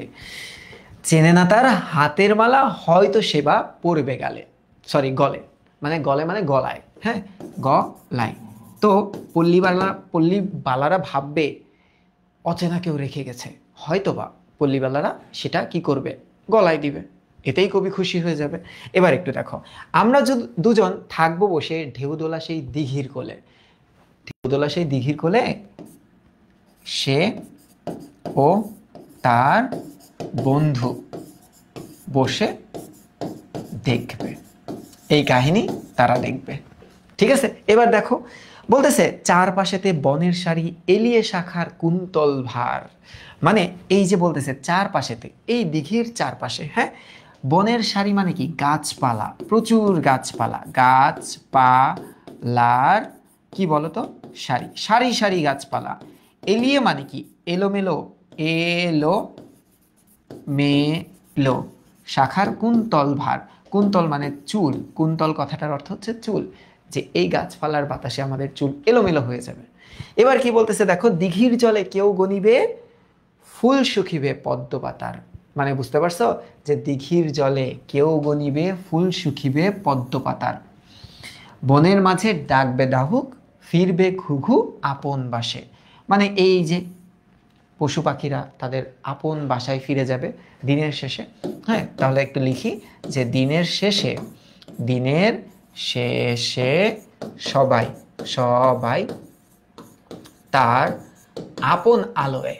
চেনে না তার হাতের মালা, হয়তো সেবা পড়বে গালে, সরি গলে, মানে গলে মানে গলায়, হ্যাঁ, গলায়। তো পল্লীবালারা ভাববে অচেনা কেউ রেখে গেছে, হয়তোবা পল্লীবালারা সেটা কি করবে? গলায় দিবে, এতেই কবি খুশি হয়ে যাবে। এবার একটু দেখো, আমরা দুজন থাকবো বসে ঢেউদোলা সেই দিঘির কোলে, ঢেউদোলা সেই দিঘির কোলে, সে ও তার বন্ধু বসে দেখবে, এই কাহিনী তারা দেখবে। ঠিক আছে, এবার দেখো বলতেছে চারপাশেতে বনের সারি এলিয়ে শাখার কুন্তল ভার, মানে এই যে বলতেছে চারপাশেতে, এই দিঘির চারপাশে, হ্যাঁ, বনের সারি মানে কি? গাছপালা, প্রচুর গাছপালা, গাছপালার কি বলতো? সারি, সারি সারি গাছপালা। এলিয়ে মানে কি? এলোমেলো, এলো মেলো, শাখার কুন্তল ভার, কুন্তল মানে চুল, কুন্তল কথাটার অর্থ হচ্ছে চুল, যে এই গাছপালার বাতাসে আমাদের চুল এলোমেলো হয়ে যাবে। এবার কি বলতেছে দেখো, দিঘির জলে কেউ গনিবে ফুল শুকিবে পদ্ম পাতার, মানে বুঝতে পারছো যে দিঘির জলে কেউ গনিবে ফুল শুকিবে পদ্ম পাতার, বনের মাঝে ডাকবে ডাহুক ফিরবে ঘুঘু আপন বাসে, মানে এই যে পশু পাখিরা তাদের আপন বাসায় ফিরে যাবে দিনের শেষে। হ্যাঁ, তাহলে একটু লিখি যে দিনের শেষে, দিনের শেষে সবাই, সবাই তার আপন আলোয়,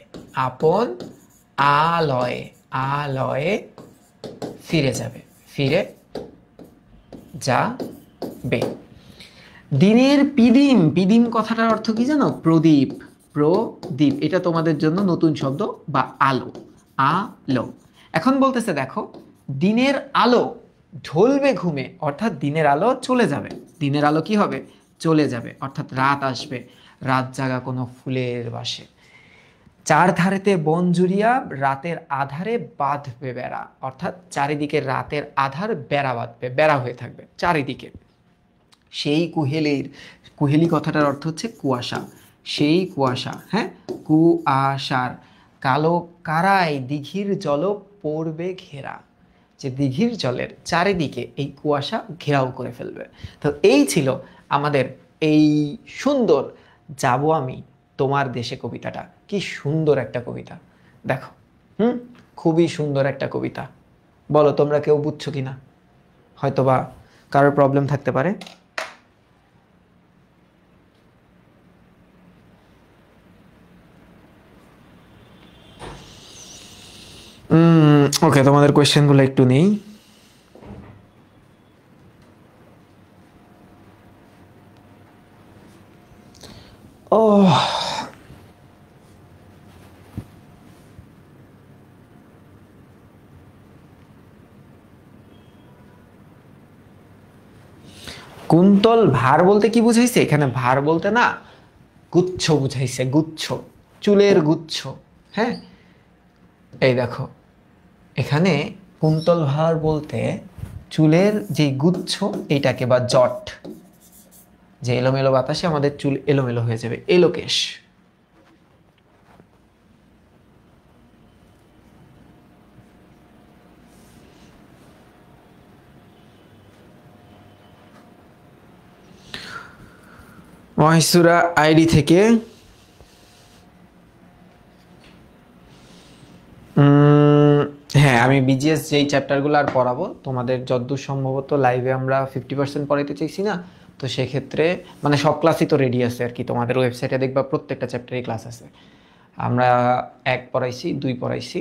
আপন আলোয়, আলোয় ফিরে যাবে, ফিরে যাবে। দিনের পিদিম, পিদিম কথাটার অর্থ কি জানো? প্রদীপ, প্রদীপ, এটা তোমাদের জন্য নতুন শব্দ, বা আলো, আলো। এখন বলতেছে দেখো, দিনের আলো ঢলবে ঘুমে, অর্থাৎ দিনের আলো চলে যাবে, দিনের আলো কি হবে? চলে যাবে, অর্থাৎ রাত আসবে, রাত জাগা কোনো ফুলের বাসে, চার ধারেতে বন জুড়িয়া রাতের আধারে বাঁধবে বেড়া, অর্থাৎ চারিদিকে রাতের আধার বেড়া বাঁধবে, বেড়া হয়ে থাকবে চারিদিকে। সেই কুহেলির, কুহেলি কথাটার অর্থ হচ্ছে কুয়াশা, সেই কুয়াশা, হ্যাঁ, কুয়াশার কালো কারায় দিঘির জল পড়বে ঘেরা, যে দিঘির জলের চারিদিকে এই কুয়াশা ঘেরাও করে ফেলবে। তো এই ছিল আমাদের এই সুন্দর যাব আমি তোমার দেশে কবিতাটা। কি সুন্দর একটা কবিতা দেখো, খুবই সুন্দর একটা কবিতা। বলো তোমরা কেউ বুঝছো কিনা? হয়তোবা কারোর প্রবলেম থাকতে পারে। ওকে, তোমাদের কোয়েশ্চেনগুলো একটু নেই। ও, কুন্তল ভার বলতে কি বুঝাইছে এখানে? ভার বলতে না, গুচ্ছ বুঝাইছে, গুচ্ছ, চুলের গুচ্ছ। হ্যাঁ, এই দেখো এখানে কুন্তল ভার বলতে চুলের যে গুচ্ছ এইটাকে, বা জট, যে এলোমেলো বাতাসে আমাদের চুল এলোমেলো হয়ে যাবে, এলোকেশ। মহিসুরা আইডি থেকে হ্যাঁ, আমি বিজিএস যেই চ্যাপ্টারগুলো আর পড়াবো তোমাদের যতদূর সম্ভবত লাইভে আমরা 50% পড়াইতে চাইছি না, তো সেক্ষেত্রে মানে সব ক্লাসই তো রেডি আছে আর কি, তোমাদের ওয়েবসাইটে দেখবা প্রত্যেকটা চ্যাপ্টারে ক্লাস আছে। আমরা 1 পড়াইছি, 2 পড়াইছি,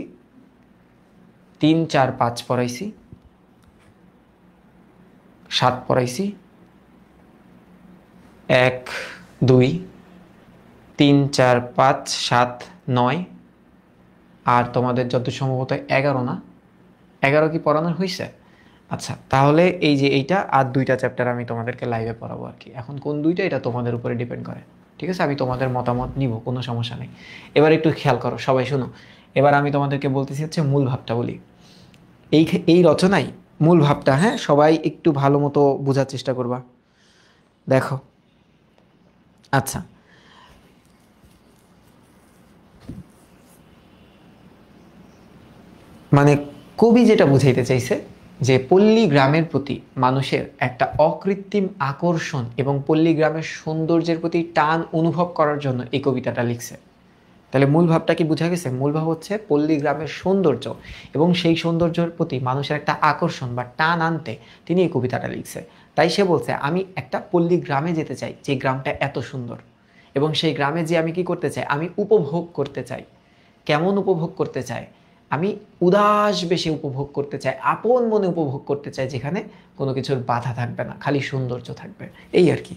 3, 4, 5 পড়াইছি, 7 পড়াইছি, 1, 2, 3, 4, 5, 7, 9, আর তোমাদের যত সম্ভবত 11, না 11 কি পড়ানো হয়েছে? আচ্ছা, তাহলে এই যে এইটা আর 2টা চ্যাপ্টার আমি তোমাদেরকে লাইভে পড়াবো আর কি। এখন কোন 2টা এটা তোমাদের উপরে ডিপেন্ড করে, ঠিক আছে? আমি তোমাদের মতামত নিব, কোনো সমস্যা নেই। এবার একটু খেয়াল করো সবাই, শোনো। এবার আমি তোমাদেরকে বলতেছি হচ্ছে মূল ভাবটা বলি এই এই রচনায়, মূল ভাবটা। হ্যাঁ, সবাই একটু ভালো মতো বোঝার চেষ্টা করবা। দেখো, আচ্ছা, মানে কবি যেটা বুঝাইতে চাইছে যে পল্লী গ্রামের প্রতি মানুষের একটা অকৃত্রিম আকর্ষণ এবং পল্লী গ্রামের সৌন্দর্যের প্রতি টান অনুভব করার জন্য এই কবিতাটা লিখছে। তাহলে মূল ভাবটা কি বোঝা গেছে? মূল ভাব হচ্ছে পল্লী গ্রামের সৌন্দর্য এবং সেই সৌন্দর্যের প্রতি মানুষের একটা আকর্ষণ বা টান আনতে তিনি এই কবিতাটা লিখছে। তাই সে বলছে আমি একটা পল্লী গ্রামে যেতে চাই, যে গ্রামটা এত সুন্দর, এবং সেই গ্রামে যে আমি কি করতে চাই, আমি উপভোগ করতে চাই। কেমন উপভোগ করতে চাই? আমি উদাস বেশি উপভোগ করতে চাই, আপন মনে উপভোগ করতে চাই, যেখানে কোনো কিছুর বাধা থাকবে না, খালি সৌন্দর্য থাকবে, এই আর কি।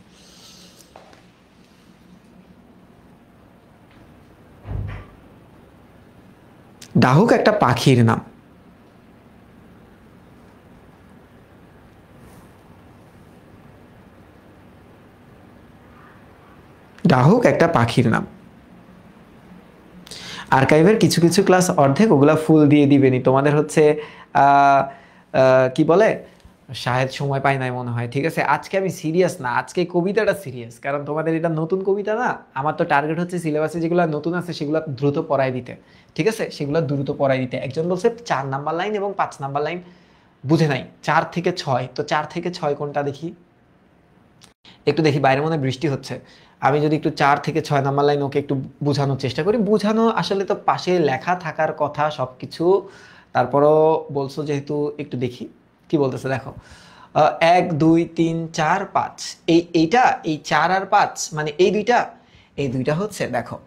ডাহুক একটা পাখির নাম। ডাহুক একটা পাখির নাম। আর্কাইভের কিছু কিছু ক্লাস অর্ধেক ওগুলা ফুল দিয়ে দিবেনি, তোমাদের হচ্ছে কি বলে, শাহেদ সময় পাই নাই মনে হয়। ঠিক আছে, আজকে আমি সিরিয়াস না, আজকে কবিতাটা সিরিয়াস, কারণ তোমাদের এটা নতুন কবিতা না। আমার তো টার্গেট হচ্ছে সিলেবাসে যেগুলো নতুন আছে সেগুলো দ্রুত পড়াই দিতে। ঠিক আছে, সেগুলো দ্রুত পড়াই দিতে। একজন বলছে 4 নাম্বার লাইন এবং 5 নাম্বার লাইন বুঝে নাই, 4 থেকে 6, তো 4 থেকে 6 কোনটা দেখি, একটু দেখি। বাইরে মনে হয় বৃষ্টি হচ্ছে, আমি যদি একটু 4 থেকে 6 নাম্বার লাইন ওকে একটু বোঝানোর চেষ্টা করি। বোঝানো আসলে তো পাশে লেখা থাকার কথা সব কিছু, তারপরও বলছো যেহেতু, একটু দেখি কি বলতেছে। দেখো, 1, 2, 3, 4, 5, এইটা, এই 4 আর 5 মানে এই দুইটা হচ্ছে, দেখো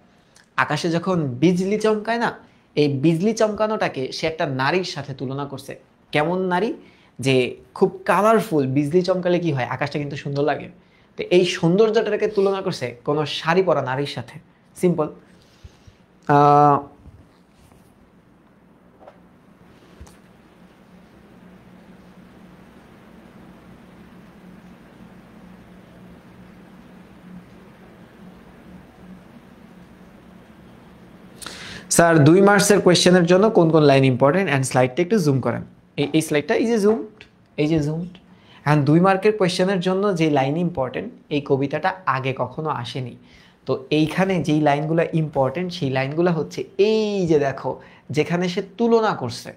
আকাশে যখন বিজলি চমকায় না, এই বিজলি চমকানোটাকে সে একটা নারীর সাথে তুলনা করছে। কেমন নারী? যে খুব কালারফুল, বিজলি চমকালে কি হয়, আকাশটা কিন্তু সুন্দর লাগে। তো এই সৌন্দর্যটাকে তুলনা করছে কোনো শাড়ি পরা নারীর সাথে। সিম্পল। স্যার 2 মার্কসের কোয়েশ্চেনের জন্য কোন কোন লাইন ইম্পর্টেন্ট অ্যান্ড স্লাইডটা একটু জুম করেন। এই স্লাইডটা এই যে জুমড অ্যান্ড 2 মার্কের কোয়েশ্চেনের জন্য যে লাইন ইম্পর্টেন্ট, এই কবিতাটা আগে কখনো আসেনি। তো এইখানে যেই লাইনগুলো ইম্পর্টেন্ট সেই লাইনগুলো হচ্ছে এই যে দেখো, যেখানে সে তুলনা করছে,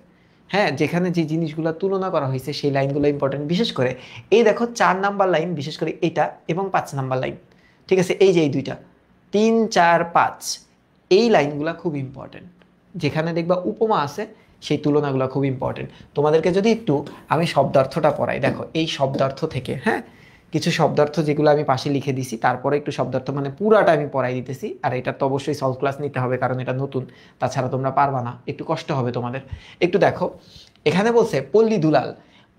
হ্যাঁ, যেখানে যে জিনিসগুলো তুলনা করা হয়েছে সেই লাইনগুলো ইম্পর্টেন্ট। বিশেষ করে এই দেখো 4 নাম্বার লাইন, বিশেষ করে এটা এবং 5 নাম্বার লাইন, ঠিক আছে, এই যে এই দুইটা 3, 4, 5 এই লাইনগুলো খুব ইম্পর্টেন্ট। যেখানে দেখবা উপমা আছে সেই তুলনাগুলো খুব ইম্পর্টেন্ট। তোমাদেরকে যদি একটু আমি শব্দার্থটা পড়াই, দেখো এই শব্দার্থ থেকে, হ্যাঁ, কিছু শব্দার্থ যেগুলো আমি পাশে লিখে দিছি, তারপরে একটু শব্দার্থ মানে পুরাটা আমি পড়াই দিতেছি। আর এটা তো অবশ্যই সলভ ক্লাস নিতে হবে, কারণ এটা নতুন, তাছাড়া তোমরা পারবা না, একটু কষ্ট হবে তোমাদের। একটু দেখো, এখানে বলছে পল্লী দুলাল।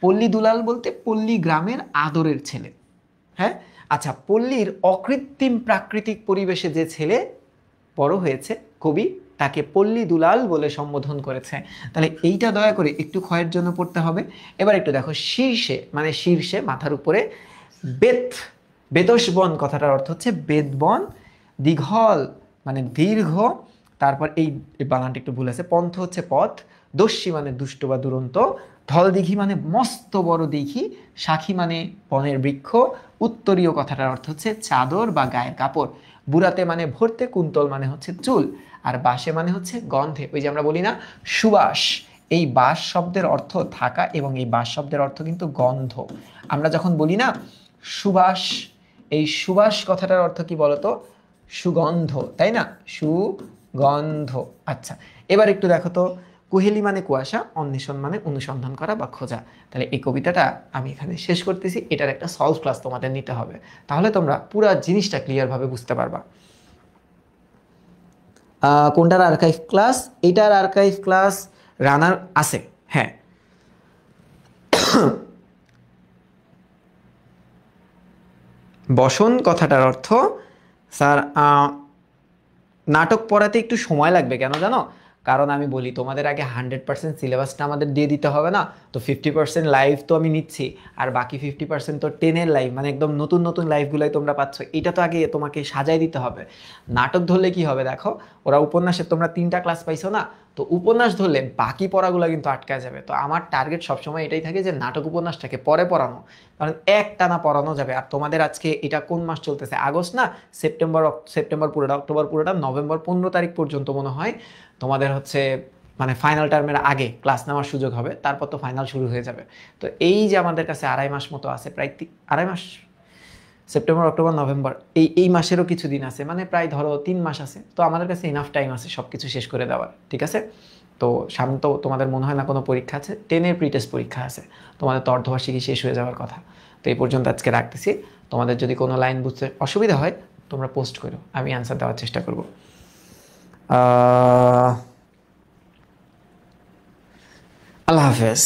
পল্লী দুলাল বলতে পল্লী গ্রামের আদরের ছেলে, হ্যাঁ। আচ্ছা, পল্লীর অকৃত্রিম প্রাকৃতিক পরিবেশে যে ছেলে বড় হয়েছে, কবি তাকে পল্লী দুলাল বলে সম্বোধন করেছে। তাহলে এইটা দয়া করে একটু ক্ষয়ের জন্য পড়তে হবে। এবার একটু দেখো, শীর্ষে মানে শীর্ষে মাথার উপরে, বেত, বেতসবন কথাটার অর্থ হচ্ছে বেদবন, দীঘল মানে দীর্ঘ, তারপর এই বানানটা একটু ভুল আছে, পন্থ হচ্ছে পথ, দস্যি মানে দুষ্ট বা দুরন্ত, ঢল দিঘি মানে মস্ত বড় দিঘি, সাখী মানে বনের বৃক্ষ, উত্তরীয় কথাটার অর্থ হচ্ছে চাদর বা গায়ের কাপড়, বুড়াতে মানে ভরতে, কুন্তল মানে হচ্ছে চুল, আর বাসে মানে হচ্ছে গন্ধে। ওই যে আমরা বলি না সুবাস, এই বাস শব্দের অর্থ থাকা এবং এই বাস শব্দের অর্থ কিন্তু গন্ধ। আমরা যখন বলি না সুবাস, এই সুবাস কথাটার অর্থ কি বলতো? সুগন্ধ, তাই না? সুগন্ধ। আচ্ছা, এবার একটু দেখো তো, কুহেলি মানে কুয়াশা, অন্বেষণ মানে অনুসন্ধান করা বা খোঁজা। তাহলে এই কবিতাটা আমি এখানে শেষ করতেছি। এটার একটা সলভ ক্লাস তোমাদের নিতে হবে, তাহলে তোমরা পুরা জিনিসটা ক্লিয়ারভাবে বুঝতে পারবা। কোনটার আর্কাইভ ক্লাস? এটার আর্কাইভ ক্লাস রানার আছে, হ্যাঁ। বসন কথাটার অর্থ স্যার, নাটক পড়াতে একটু সময় লাগবে, কেন জানো? কারণ আমি বলি তোমাদের আগে 100% সিলেবাসটা আমাদের দিয়ে দিতে হবে না, তো 50% লাইভ তো আমি নিচ্ছি, আর বাকি 50% তো 10-এর লাইভ, মানে একদম নতুন নতুন লাইভগুলোই তোমরা পাচ্ছ। এটা তো আগে তোমাকে সাজাই দিতে হবে। নাটক ধরলে কি হবে দেখো, ওরা উপন্যাসের তোমরা 3টা ক্লাস পাইছো না, তো উপন্যাস ধরলে বাকি পড়াগুলো কিন্তু আটকায় যাবে। তো আমার টার্গেট সবসময় এটাই থাকে যে নাটক উপন্যাসটাকে পরে পড়ানো, কারণ একটানা পড়ানো যাবে। আর তোমাদের আজকে এটা কোন মাস চলতেছে? আগস্ট না, সেপ্টেম্বর পুরোটা, অক্টোবর পুরোটা, নভেম্বর 15 তারিখ পর্যন্ত মনে হয় তোমাদের হচ্ছে মানে ফাইনাল টার্মের আগে ক্লাস নেওয়ার সুযোগ হবে, তারপর তো ফাইনাল শুরু হয়ে যাবে। তো এই যে আমাদের কাছে 2.5 মাস মতো আছে, প্রায় 2.5 মাস, সেপ্টেম্বর, অক্টোবর, নভেম্বর, এই মাসেরও কিছু দিন আছে, মানে প্রায় ধরো 3 মাস আছে। তো আমাদের কাছে ইনাফ টাইম আছে সব কিছু শেষ করে দেওয়ার, ঠিক আছে? তো সামনে তো তোমাদের মনে হয় না কোনো পরীক্ষা আছে, 10-এর প্রিটেস্ট পরীক্ষা আছে, তোমাদের তো অর্ধবার্ষিকী শেষ হয়ে যাওয়ার কথা। তো এই পর্যন্ত আজকে রাখতেছি। তোমাদের যদি কোনো লাইন বুঝতে অসুবিধা হয় তোমরা পোস্ট করো, আমি অ্যান্সার দেওয়ার চেষ্টা করব। আল্লাহ হাফেজ।